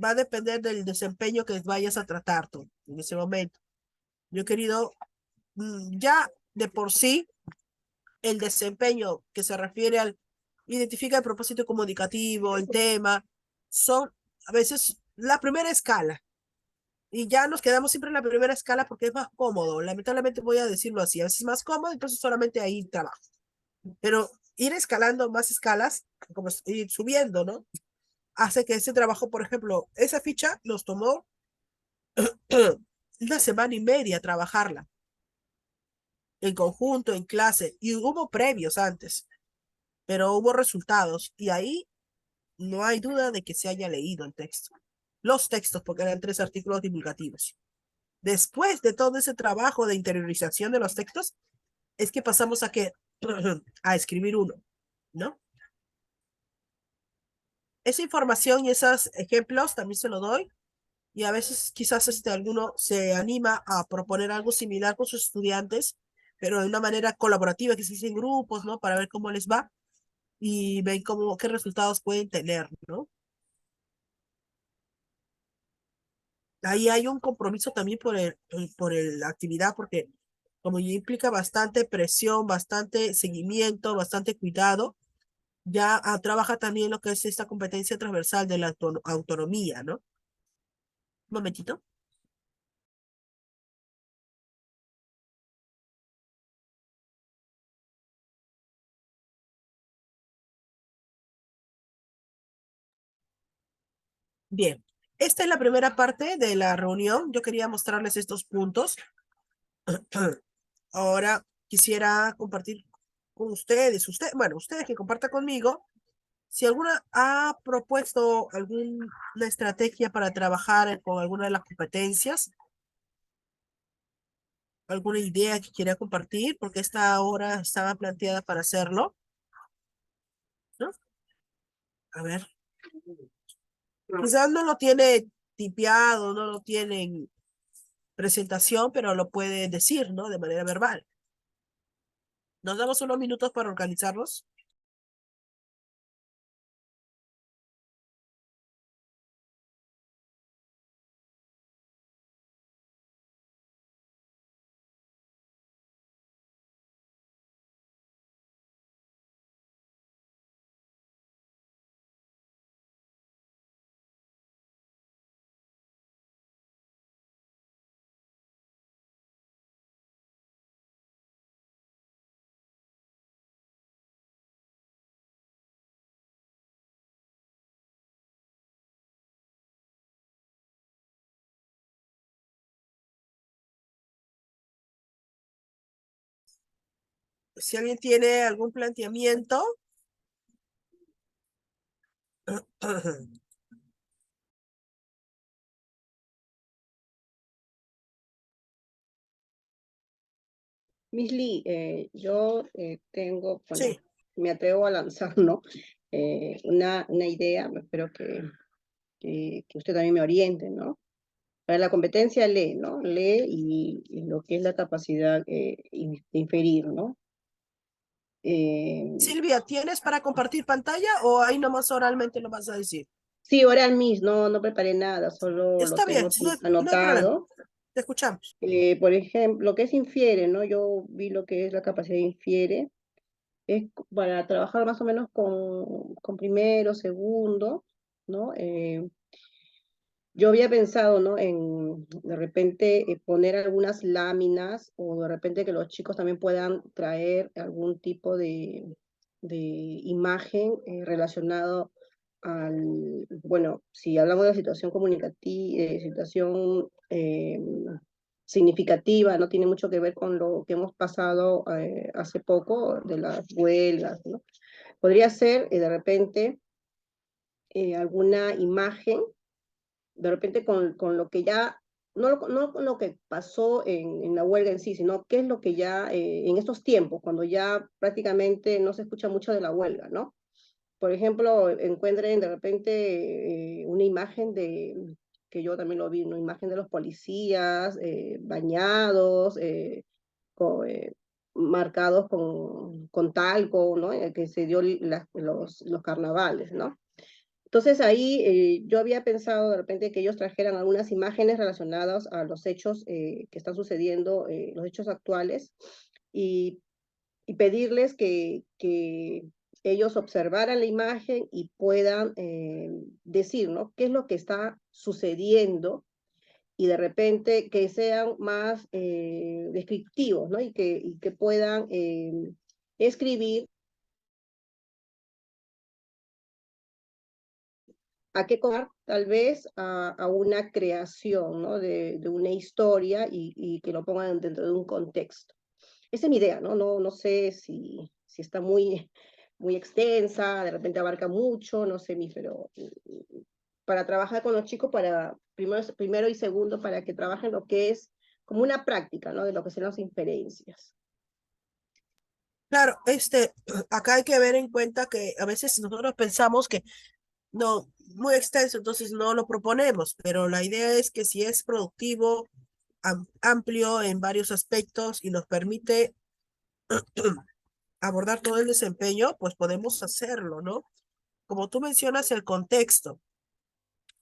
Va a depender del desempeño que vayas a tratar tú en ese momento. Yo he querido, ya de por sí, el desempeño que se refiere al identifica el propósito comunicativo, el tema, son a veces la primera escala. Y ya nos quedamos siempre en la primera escala porque es más cómodo. Lamentablemente voy a decirlo así. A veces es más cómodo, entonces solamente ahí trabajo. Pero ir escalando más escalas, como ir subiendo, ¿no? Hace que ese trabajo, por ejemplo, esa ficha nos tomó una semana y media trabajarla en conjunto, en clase, y hubo previos antes, pero hubo resultados, y ahí no hay duda de que se haya leído el texto. Los textos, porque eran 3 artículos divulgativos. Después de todo ese trabajo de interiorización de los textos, es que pasamos a que a escribir uno, ¿no? Esa información y esos ejemplos también se lo doy y a veces quizás alguno se anima a proponer algo similar con sus estudiantes, pero de una manera colaborativa, que se dice en grupos, ¿no? Para ver cómo les va y ven qué resultados pueden tener, ¿no? Ahí hay un compromiso también la actividad, porque como ya implica bastante presión, bastante seguimiento, bastante cuidado, ya trabaja también lo que es esta competencia transversal de la autonomía, ¿no? Un momentito. Bien, esta es la primera parte de la reunión. Yo quería mostrarles estos puntos. Ahora quisiera compartir con ustedes, bueno, ustedes que compartan conmigo, si alguna ha propuesto alguna estrategia para trabajar con alguna de las competencias, alguna idea que quiera compartir, porque esta hora estaba planteada para hacerlo, ¿no? A ver, quizás no lo tiene tipeado, no lo tiene en presentación, pero lo puede decir, ¿no? De manera verbal. Nos damos unos minutos para organizarnos. Si alguien tiene algún planteamiento, Miss Lee, yo tengo, bueno, sí, me atrevo a lanzar, ¿no? una idea, espero que usted también me oriente, ¿no? Para la competencia lee, ¿no? Lee y lo que es la capacidad de inferir, ¿no? Eh, Silvia, ¿tienes para compartir pantalla o ahí nomás oralmente lo vas a decir? sí, oral mis, no preparé nada, solo lo Está bien, tengo no, aquí no hay problema. anotado. Te escuchamos. Por ejemplo, lo que es infiere, ¿no? Yo vi lo que es la capacidad de infiere, es para trabajar más o menos con primero, segundo, ¿no? Yo había pensado, ¿no? En de repente poner algunas láminas o de repente que los chicos también puedan traer algún tipo de imagen relacionado bueno, si hablamos de situación comunicativa, situación significativa, no tiene mucho que ver con lo que hemos pasado hace poco de las huelgas, ¿no? Podría ser de repente alguna imagen de repente con lo que ya, no con lo que pasó en la huelga en sí, sino qué es lo que ya en estos tiempos, cuando ya prácticamente no se escucha mucho de la huelga, ¿no? Por ejemplo, encuentren de repente una imagen que yo también lo vi, una imagen de los policías bañados, marcados con talco, ¿no? Que se dio los carnavales, ¿no? Entonces ahí yo había pensado de repente que ellos trajeran algunas imágenes relacionadas a los hechos que están sucediendo, los hechos actuales, y, y pedirles que ellos observaran la imagen y puedan decir, ¿no? ¿Qué es lo que está sucediendo? Y de repente que sean más descriptivos, ¿no? Y que puedan escribir a qué comer, tal vez a una creación, ¿no? De una historia y que lo pongan dentro de un contexto. Esa es mi idea, ¿no? No sé si está muy extensa, de repente abarca mucho, no sé, pero para trabajar con los chicos, para primero y segundo, para que trabajen lo que es como una práctica, ¿no? De lo que son las inferencias. Claro, acá hay que ver en cuenta que a veces nosotros pensamos que no, muy extenso, entonces no lo proponemos, pero la idea es que si es productivo, amplio en varios aspectos y nos permite abordar todo el desempeño, pues podemos hacerlo, ¿no? Como tú mencionas, el contexto,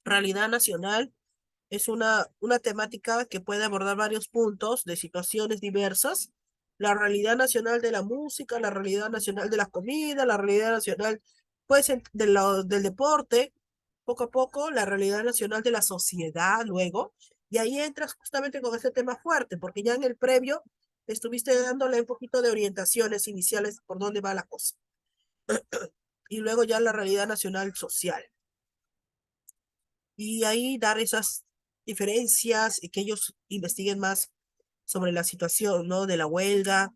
realidad nacional es una temática que puede abordar varios puntos de situaciones diversas. La realidad nacional de la música, la realidad nacional de la comida, la realidad nacional, pues, del deporte, poco a poco, la realidad nacional de la sociedad luego. Y ahí entras justamente con este tema fuerte, porque ya en el previo estuviste dándole un poquito de orientaciones iniciales por dónde va la cosa. Y luego ya la realidad nacional social. Y ahí dar esas diferencias y que ellos investiguen más sobre la situación, ¿no? De la huelga,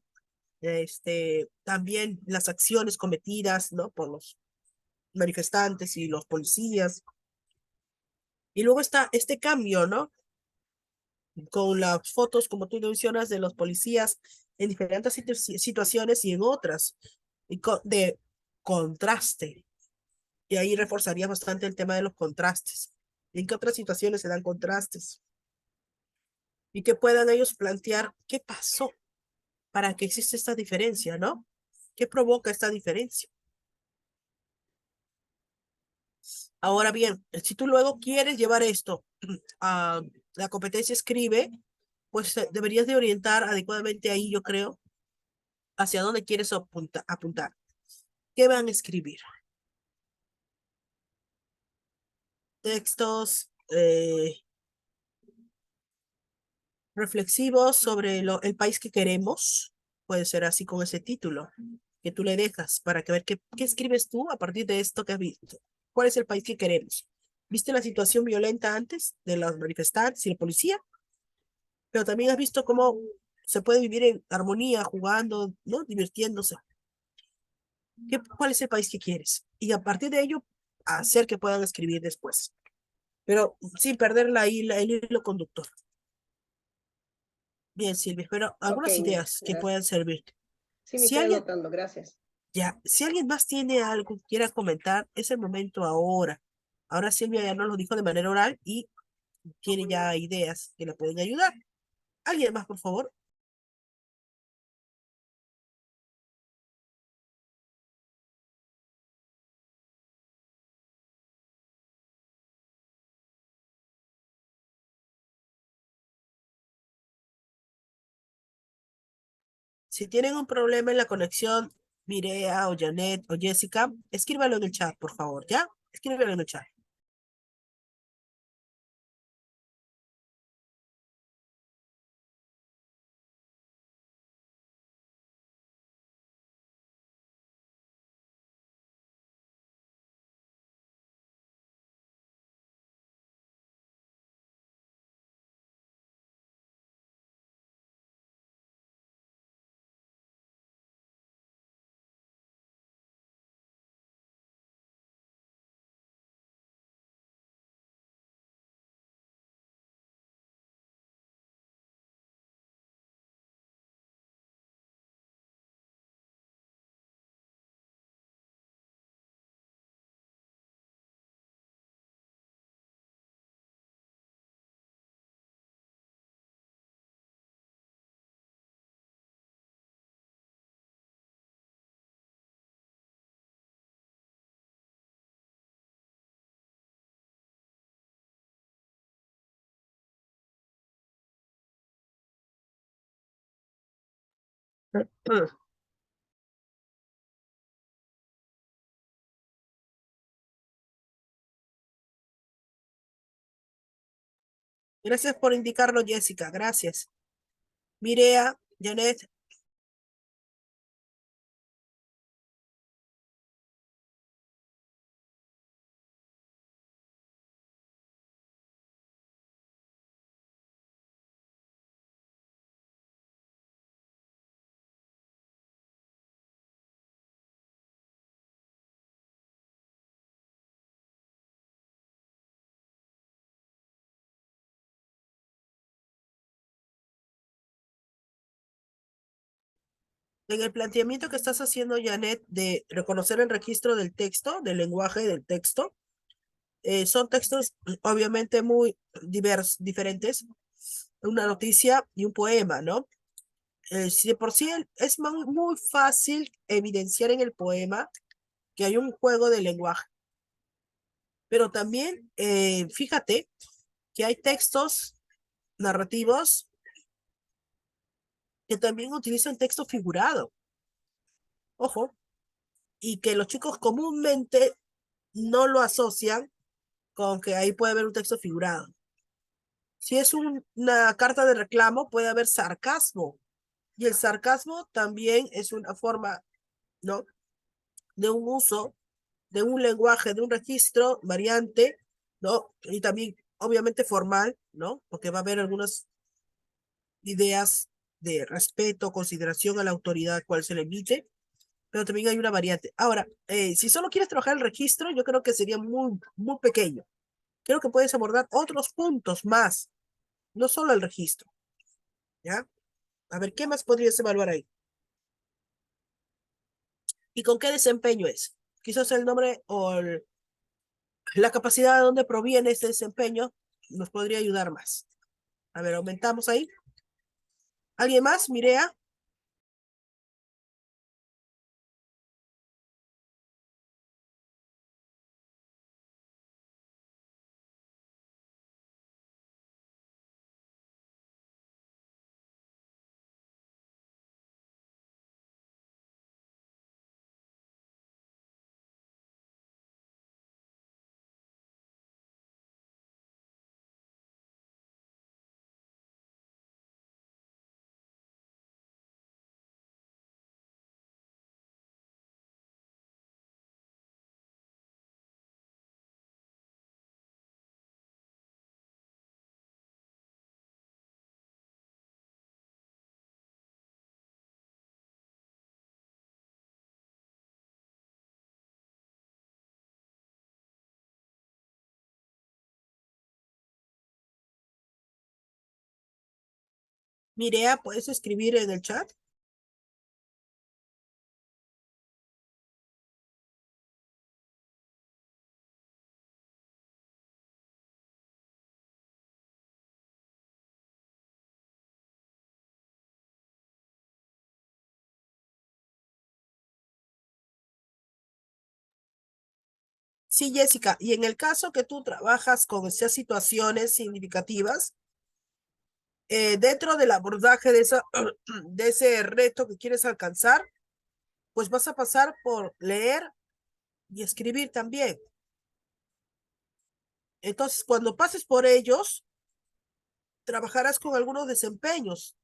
también las acciones cometidas, ¿no? Por los manifestantes y los policías. Y luego está este cambio, ¿no? Con las fotos, como tú mencionas, de los policías en diferentes situaciones y en otras, de contraste. Y ahí reforzaría bastante el tema de los contrastes. ¿En qué otras situaciones se dan contrastes? Y que puedan ellos plantear qué pasó para que exista esta diferencia, ¿no? ¿Qué provoca esta diferencia? Ahora bien, si tú luego quieres llevar esto a la competencia escribe, pues deberías de orientar adecuadamente ahí, yo creo, hacia dónde quieres apuntar. ¿Qué van a escribir? Textos reflexivos sobre el país que queremos. Puede ser así con ese título que tú le dejas para que ver qué escribes tú a partir de esto que has visto. ¿Cuál es el país que queremos? ¿Viste la situación violenta antes de los manifestantes y la policía? Pero también has visto cómo se puede vivir en armonía, jugando, ¿no? Divirtiéndose. ¿Cuál es el país que quieres? Y a partir de ello, hacer que puedan escribir después, pero sin perder el hilo conductor. Bien, Silvia, pero Ok, algunas Miss, ideas que gracias. puedan servir. Sí, me Si estoy alguien, anotando, gracias. Ya, si alguien más tiene algo que quiera comentar, es el momento ahora. Ahora Silvia ya nos lo dijo de manera oral y tiene ya ideas que le pueden ayudar. ¿Alguien más, por favor? Si tienen un problema en la conexión, Mirea o Janet o Jessica, escríbalo en el chat, por favor, ¿ya? Escríbelo en el chat. Gracias por indicarlo, Jessica. Gracias. Mirea, Janet, en el planteamiento que estás haciendo, Janet, de reconocer el registro del texto, del lenguaje del texto, son textos obviamente muy diferentes, una noticia y un poema, ¿no? Si de por sí es muy fácil evidenciar en el poema que hay un juego de lenguaje, pero también fíjate que hay textos narrativos que también utilizan texto figurado, ojo, y que los chicos comúnmente no lo asocian con que ahí puede haber un texto figurado. Si es una carta de reclamo, puede haber sarcasmo, y el sarcasmo también es una forma, ¿no? De un uso, de un lenguaje, de un registro variante, ¿no? Y también, obviamente, formal, ¿no? Porque va a haber algunas ideas de respeto, consideración a la autoridad cual se le emite, pero también hay una variante. Ahora, si solo quieres trabajar el registro, yo creo que sería muy pequeño. Creo que puedes abordar otros puntos más, no solo el registro, ¿ya? A ver, ¿qué más podrías evaluar ahí? ¿Y con qué desempeño es? Quizás el nombre o la capacidad de dónde proviene ese desempeño nos podría ayudar más. A ver, aumentamos ahí. ¿Alguien más? Mirea. Mirea, ¿puedes escribir en el chat? Sí, Jessica, y en el caso que tú trabajas con esas situaciones significativas, dentro del abordaje de de ese reto que quieres alcanzar, pues vas a pasar por leer y escribir también. Entonces, cuando pases por ellos, trabajarás con algunos desempeños.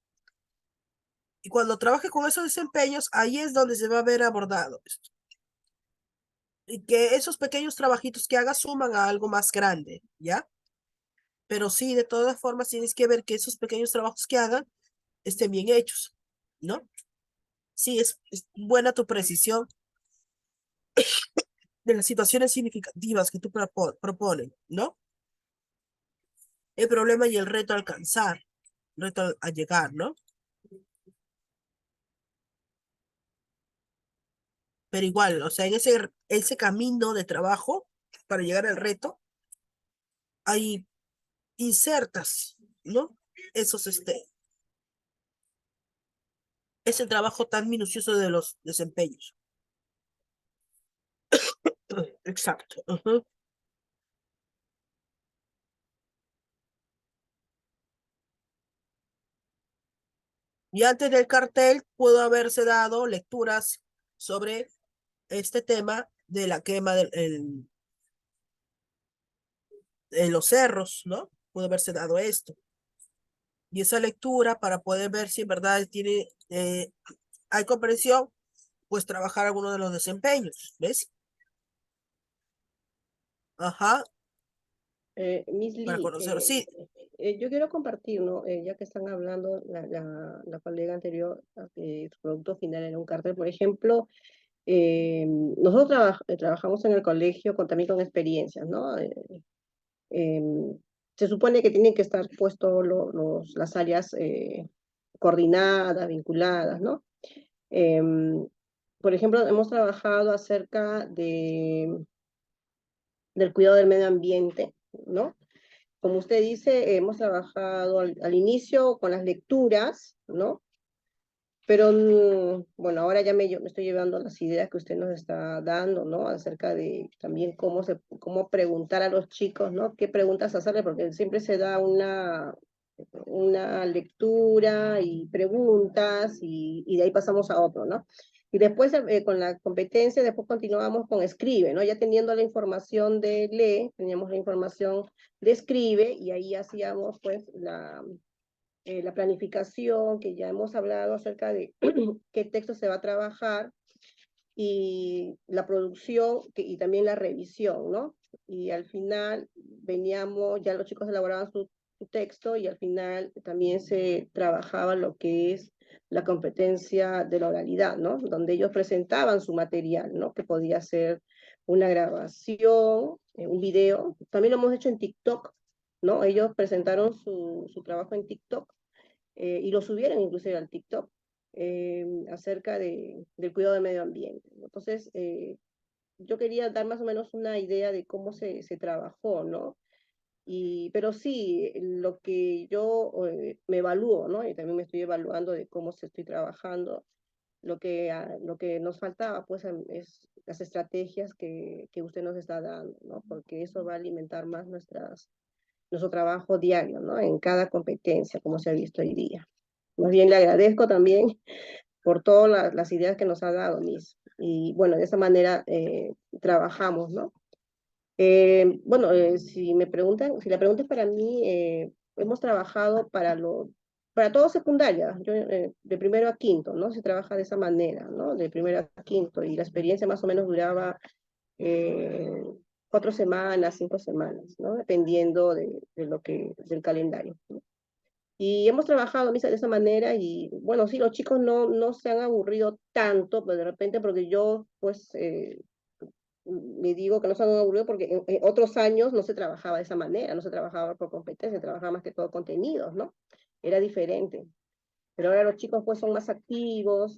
Y cuando trabajes con esos desempeños, ahí es donde se va a ver abordado esto. Y que esos pequeños trabajitos que hagas suman a algo más grande, ¿ya? Pero sí, de todas formas, tienes que ver que esos pequeños trabajos que hagan estén bien hechos, ¿no? Sí, es buena tu precisión de las situaciones significativas que tú proponen, ¿no? El problema y el reto a alcanzar, reto a llegar, ¿no? Pero igual, o sea, en ese camino de trabajo para llegar al reto, hay insertas, ¿no? Esos, ese trabajo tan minucioso de los desempeños. Exacto. Ujú. Y antes del cartel pudo haberse dado lecturas sobre este tema de la quema en los cerros, ¿no? Pudo haberse dado esto. Y esa lectura para poder ver si en verdad hay comprensión, pues trabajar alguno de los desempeños, ¿ves? Ajá, Miss para Lee, conocer. Sí, yo quiero compartir, ¿no? Ya que están hablando, la colega anterior, su producto final era un cartel, por ejemplo, nosotros trabajamos en el colegio también con experiencias, ¿no? Em, Se supone que tienen que estar puestos las áreas coordinadas, vinculadas, ¿no? Em, por ejemplo, hemos trabajado acerca del cuidado del medio ambiente, ¿no? Como usted dice, hemos trabajado al inicio con las lecturas, ¿no? Pero bueno, ahora ya me estoy llevando las ideas que usted nos está dando, ¿no? Acerca de también cómo preguntar a los chicos, ¿no? ¿Qué preguntas hacerle? Porque siempre se da una lectura y preguntas y de ahí pasamos a otro, ¿no? Y después con la competencia, después continuamos con escribe, ¿no? Ya teniendo la información de lee, teníamos la información de escribe y ahí hacíamos pues la planificación, que ya hemos hablado acerca de qué texto se va a trabajar, y la producción y también la revisión, ¿no? Y al final veníamos, ya los chicos elaboraban su texto y al final también se trabajaba lo que es la competencia de la oralidad, ¿no? Donde ellos presentaban su material, ¿no? Que podía ser una grabación, un video. También lo hemos hecho en TikTok, ¿no? Ellos presentaron su trabajo en TikTok y lo subieron inclusive al TikTok acerca del cuidado del medio ambiente. Entonces, yo quería dar más o menos una idea de cómo se trabajó, ¿no? Pero sí, lo que yo me evalúo, ¿no? Y también me estoy evaluando de cómo se estoy trabajando. Lo que nos faltaba, pues, es las estrategias que usted nos está dando, ¿no? Porque eso va a alimentar más nuestro trabajo diario, ¿no? En cada competencia, como se ha visto hoy día. Más bien le agradezco también por todas las ideas que nos ha dado, Miss. Y bueno, de esa manera trabajamos, ¿no? Bueno, si me preguntan, si la pregunta es para mí, hemos trabajado para todo secundaria, yo, de primero a quinto, ¿no? Se trabaja de esa manera, ¿no? De primero a quinto, y la experiencia más o menos duraba eh, 4 semanas, 5 semanas, ¿no? Dependiendo del calendario, ¿no? Y hemos trabajado, Misa, de esa manera y bueno, sí, los chicos no se han aburrido tanto, pero de repente porque yo pues le digo que no se han aburrido porque en otros años no se trabajaba de esa manera, no se trabajaba por competencia, se trabajaba más que todo contenidos, ¿no? Era diferente. Pero ahora los chicos pues son más activos,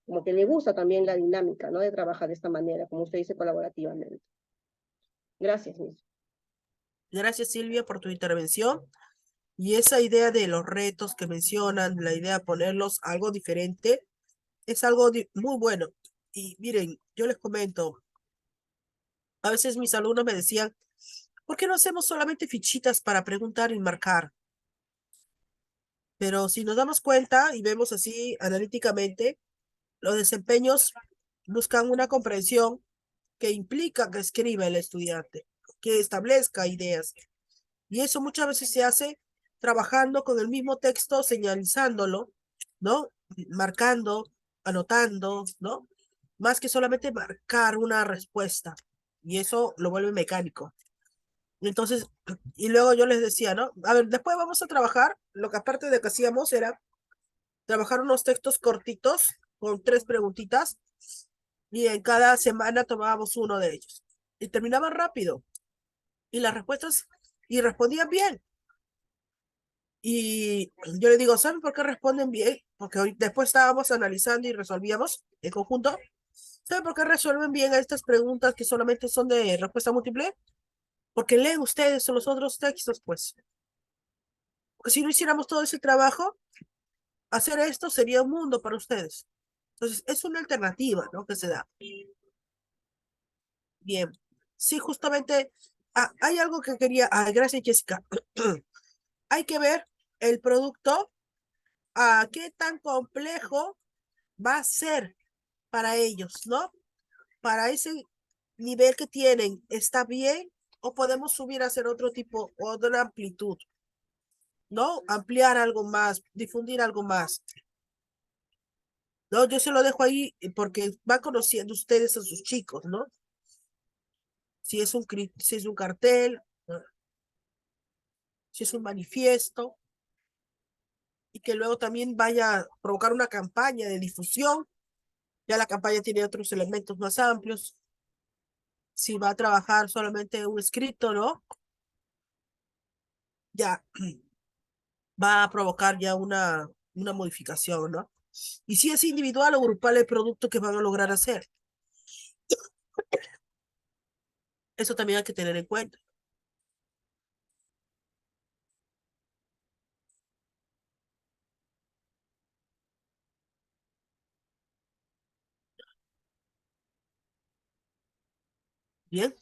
como que les gusta también la dinámica, ¿no? De trabajar de esta manera, como usted dice, colaborativamente. Gracias, Miss. gracias Silvia por tu intervención. Y esa idea de los retos que mencionan, la idea de ponerlos algo diferente, es algo muy bueno. Y miren, yo les comento, A veces mis alumnos me decían, ¿por qué no hacemos solamente fichitas para preguntar y marcar? Pero si nos damos cuenta y vemos así analíticamente, los desempeños buscan una comprensión que implica que escriba el estudiante, que establezca ideas. Y eso muchas veces se hace trabajando con el mismo texto, señalizándolo, ¿no? Marcando, anotando, ¿no? Más que solamente marcar una respuesta. Y eso lo vuelve mecánico. Entonces, y luego yo les decía, ¿no? A ver, después vamos a trabajar, lo que aparte de que hacíamos era trabajar unos textos cortitos con 3 preguntitas y en cada semana tomábamos uno de ellos. Y terminaban rápido. Y las respuestas, y respondían bien. Y yo le digo, ¿saben por qué responden bien? Porque hoy, después estábamos analizando y resolvíamos en conjunto. ¿Saben por qué resuelven bien a estas preguntas que solamente son de respuesta múltiple? Porque leen ustedes los otros textos, pues. Porque si no hiciéramos todo ese trabajo, hacer esto sería un mundo para ustedes. Entonces, es una alternativa, ¿no? Que se da. Bien. Sí, justamente, hay algo que quería, gracias, Jessica. Hay que ver el producto, qué tan complejo va a ser para ellos, ¿no? Para ese nivel que tienen, ¿está bien? ¿O podemos subir a hacer otro tipo, otra amplitud, ¿no? Ampliar algo más, difundir algo más. No, yo se lo dejo ahí porque va conociendo ustedes a sus chicos, ¿no? Si es un cartel, si es un manifiesto, y que luego también vaya a provocar una campaña de difusión. Ya la campaña tiene otros elementos más amplios. Si va a trabajar solamente un escrito, ¿no? Ya va a provocar ya una modificación, ¿no? Y si es individual o grupal el producto que van a lograr hacer. Eso también hay que tener en cuenta. Bien,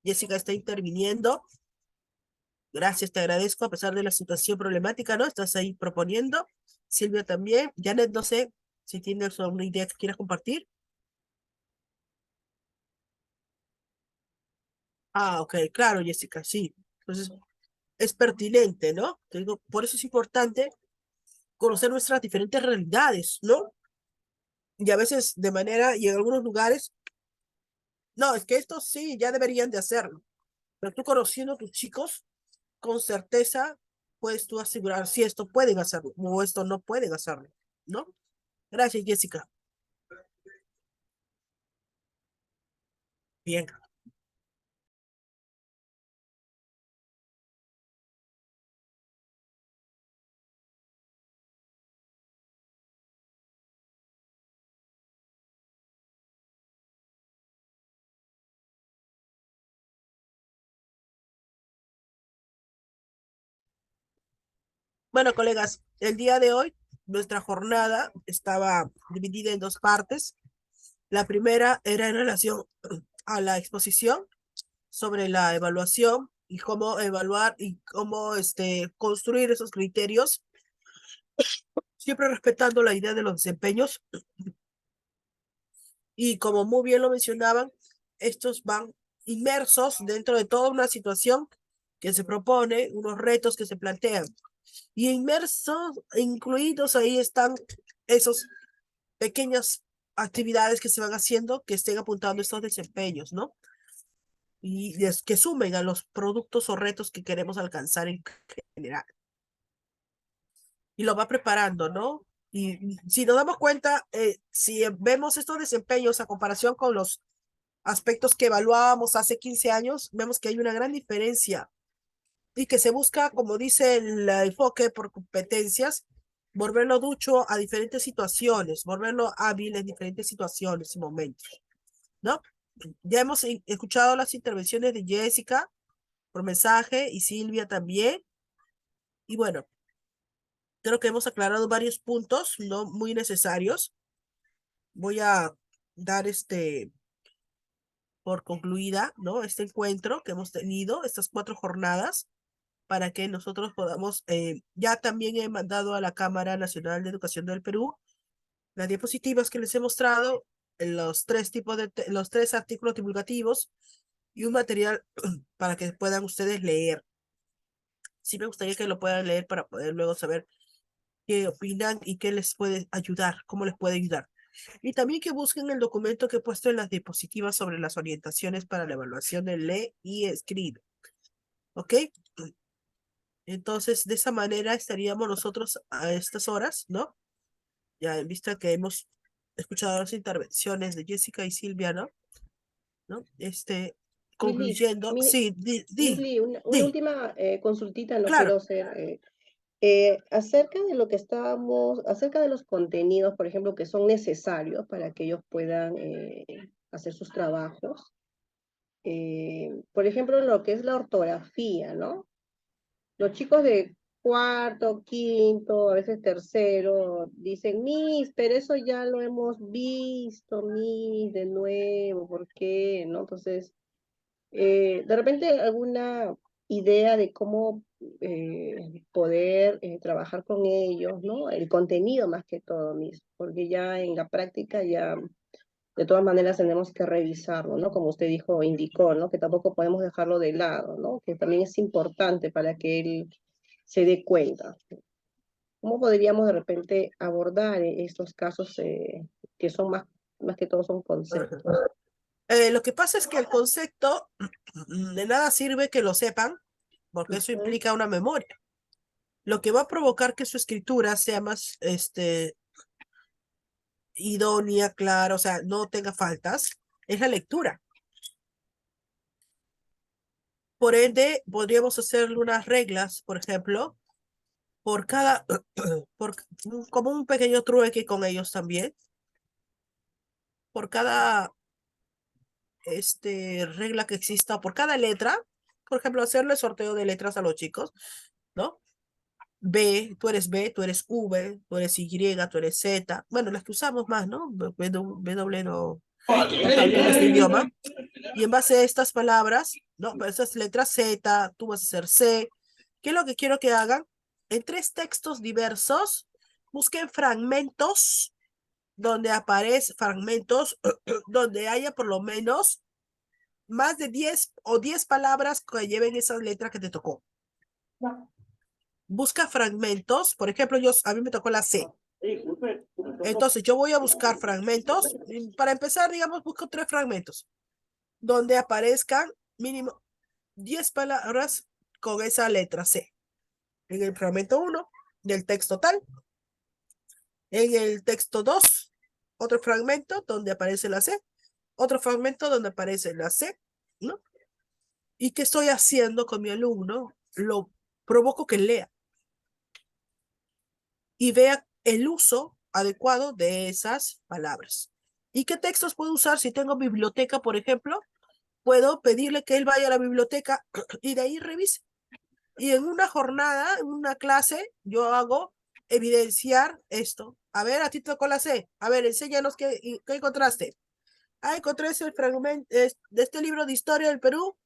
Jessica está interviniendo. Gracias, te agradezco a pesar de la situación problemática, ¿no? Estás ahí proponiendo. Silvia también. Janet, no sé si tienes alguna idea que quieras compartir. Ok, claro, Jessica, sí. Entonces, es pertinente, ¿no? Te digo, por eso es importante conocer nuestras diferentes realidades, ¿no? Y a veces de manera, y en algunos lugares, no, es que esto sí, ya deberían de hacerlo. Pero tú conociendo a tus chicos, con certeza puedes tú asegurar si esto pueden hacerlo o esto no pueden hacerlo, ¿no? Gracias, Jessica. Bien. Bueno, colegas, el día de hoy nuestra jornada estaba dividida en 2 partes. La primera era en relación a la exposición sobre la evaluación y cómo evaluar y cómo construir esos criterios, siempre respetando la idea de los desempeños. Y como muy bien lo mencionaban, estos van inmersos dentro de toda una situación que se propone, unos retos que se plantean. Y inmersos, incluidos ahí están esos pequeñas actividades que se van haciendo que estén apuntando estos desempeños, ¿no? Y que sumen a los productos o retos que queremos alcanzar en general. Y lo va preparando, ¿no? Y si nos damos cuenta, si vemos estos desempeños a comparación con los aspectos que evaluábamos hace 15 años, vemos que hay una gran diferencia y que se busca, como dice el enfoque por competencias, volverlo ducho a diferentes situaciones, volverlo hábil en diferentes situaciones y momentos, ¿no? Ya hemos escuchado las intervenciones de Jessica por mensaje y Silvia también. Y bueno, creo que hemos aclarado varios puntos no muy necesarios voy a dar por concluida, ¿no? Este encuentro que hemos tenido, estas 4 jornadas, para que nosotros podamos, ya también he mandado a la Cámara Nacional de Educación del Perú las diapositivas que les he mostrado, los 3 tipos los 3 artículos divulgativos y un material para que puedan ustedes leer. Sí me gustaría que lo puedan leer para poder luego saber qué opinan y qué les puede ayudar, cómo les puede ayudar. Y también que busquen el documento que he puesto en las diapositivas sobre las orientaciones para la evaluación de lee y escribe. ¿Ok? Entonces, de esa manera estaríamos nosotros a estas horas, ¿no? Ya en vista que hemos escuchado las intervenciones de Jessica y Silvia, ¿no? ¿No? Lili, Concluyendo, sí, Lili, una di, última consultita, no quiero claro. hacer, acerca de lo que estábamos, acerca de los contenidos, por ejemplo, que son necesarios para que ellos puedan hacer sus trabajos. Por ejemplo, lo que es la ortografía, ¿no? Los chicos de cuarto, quinto, a veces tercero, dicen, Miss, pero eso ya lo hemos visto, Miss, de nuevo, ¿por qué? ¿No? Entonces, de repente alguna idea de cómo poder trabajar con ellos, ¿no? El contenido más que todo, Miss, porque ya en la práctica ya de todas maneras tenemos que revisarlo, ¿no? Como usted dijo, indicó, ¿no? Que tampoco podemos dejarlo de lado, ¿no? Que también es importante para que él se dé cuenta. ¿Cómo podríamos de repente abordar estos casos que son más que todo son Ajá. conceptos? Lo que pasa es que el concepto de nada sirve que lo sepan, porque eso Ujú. implica una memoria. Lo que va a provocar que su escritura sea más, idónea, clara, o sea, no tenga faltas, es la lectura. Por ende, podríamos hacerle unas reglas, por ejemplo, por cada, como un pequeño trueque con ellos también, por cada, regla que exista, por cada letra, por ejemplo, hacerle sorteo de letras a los chicos, ¿no? B, tú eres V, tú eres Y, tú eres Z, bueno, las que usamos más, ¿no? W no, no está bien este idioma. Y en base a estas palabras, ¿no? Pues esas letras Z, tú vas a hacer C. ¿Qué es lo que quiero que hagan? En 3 textos diversos, busquen fragmentos donde aparecen fragmentos donde haya por lo menos más de 10 palabras que lleven esas letras que te tocó. Busca fragmentos, por ejemplo, a mí me tocó la C. Entonces yo voy a buscar fragmentos. Para empezar, digamos, busco 3 fragmentos donde aparezcan mínimo 10 palabras con esa letra C. En el fragmento 1 del texto tal, en el texto 2 otro fragmento donde aparece la C, otro fragmento donde aparece la C, ¿no? ¿Y qué estoy haciendo con mi alumno? Lo provoco que lea y vea el uso adecuado de esas palabras. ¿Y qué textos puedo usar si tengo biblioteca, por ejemplo? Puedo pedirle que él vaya a la biblioteca y de ahí revise. Y en una jornada, en una clase, yo hago evidenciar esto. A ver, a ti te tocó la C. A ver, enséñanos qué encontraste. Ah, encontré ese fragmento de este libro de historia del Perú,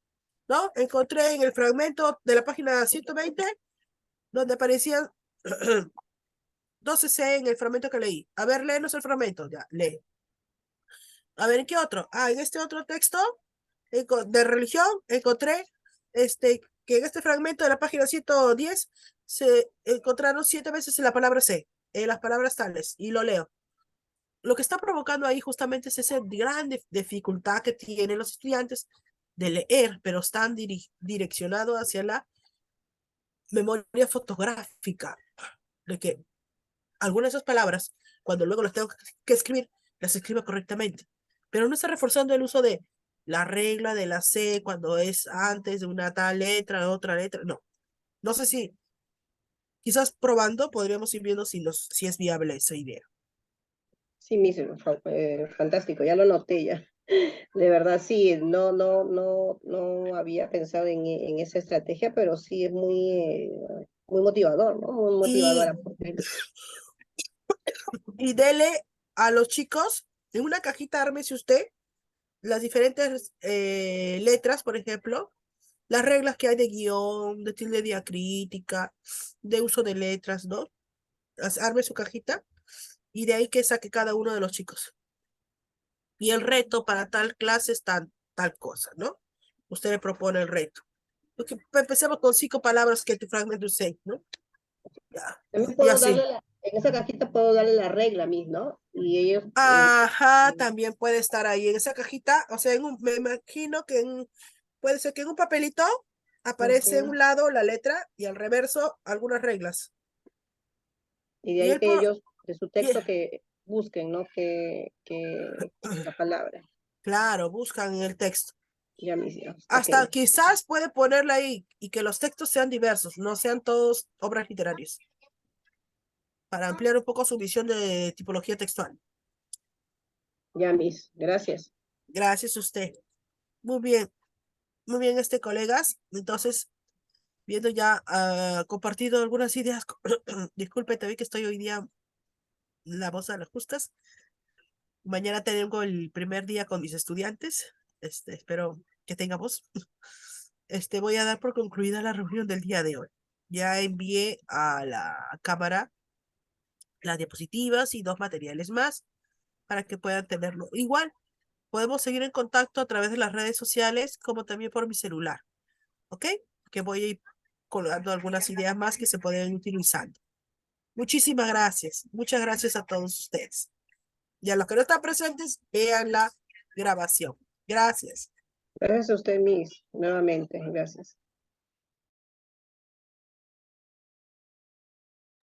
¿no? Encontré en el fragmento de la página 120, donde aparecían 12C en el fragmento que leí. A ver, léenos el fragmento. Ya, lee. A ver, ¿en qué otro? Ah, en este otro texto de religión encontré que en este fragmento de la página 110 se encontraron 7 veces la palabra C, las palabras tales, y lo leo. Lo que está provocando ahí justamente es esa gran dificultad que tienen los estudiantes de leer, pero están direccionados hacia la memoria fotográfica, de que algunas de esas palabras, cuando luego las tengo que escribir, las escribo correctamente. Pero no está reforzando el uso de la regla de la C cuando es antes de una tal letra, otra letra. No. No sé si, quizás probando podríamos ir viendo si es viable esa idea. Sí, fantástico, ya lo noté ya. De verdad, sí, no había pensado en esa estrategia, pero sí es muy motivador, ¿no? Muy Y, motivadora. Porque y dele a los chicos En una cajita ármese usted las diferentes letras, por ejemplo, las reglas que hay de guión, de tilde diacrítica, de uso de letras, ¿no? Arme su cajita y de ahí que saque cada uno de los chicos. Y el reto para tal clase es tal cosa, ¿no? Usted le propone el reto. Porque empecemos con 5 palabras que tu fragmento usted, ¿no? Ya, También y puedo así. en esa cajita puedo darle la regla a mí, ¿no? Y ellos, Ajá, también puede estar ahí en esa cajita. O sea, me imagino que puede ser que en un papelito aparece en ujú. un lado la letra y al reverso algunas reglas. Y de Y ahí él, que ellos, de su y- texto, que busquen, ¿no? La palabra. claro, buscan en el texto. Ya mis hijos. Ok. Hasta quizás puede ponerla ahí y que los textos sean diversos, no sean todos obras literarias, para ampliar un poco su visión de tipología textual. Ya mis. Gracias. Gracias a usted. Muy bien, colegas. Entonces, viendo ya compartido algunas ideas, disculpe, te vi que estoy hoy día la voz a las justas. Mañana tengo el primer día con mis estudiantes. Espero que tengamos. Voy a dar por concluida la reunión del día de hoy. Ya envié a la cámara las diapositivas y 2 materiales más para que puedan tenerlo. Igual, podemos seguir en contacto a través de las redes sociales como también por mi celular, ¿ok? Que voy a ir colgando algunas ideas más que se pueden ir utilizando. Muchísimas gracias. Muchas gracias a todos ustedes. Y a los que no están presentes, vean la grabación. Gracias. Gracias a usted, mis. Nuevamente. Gracias.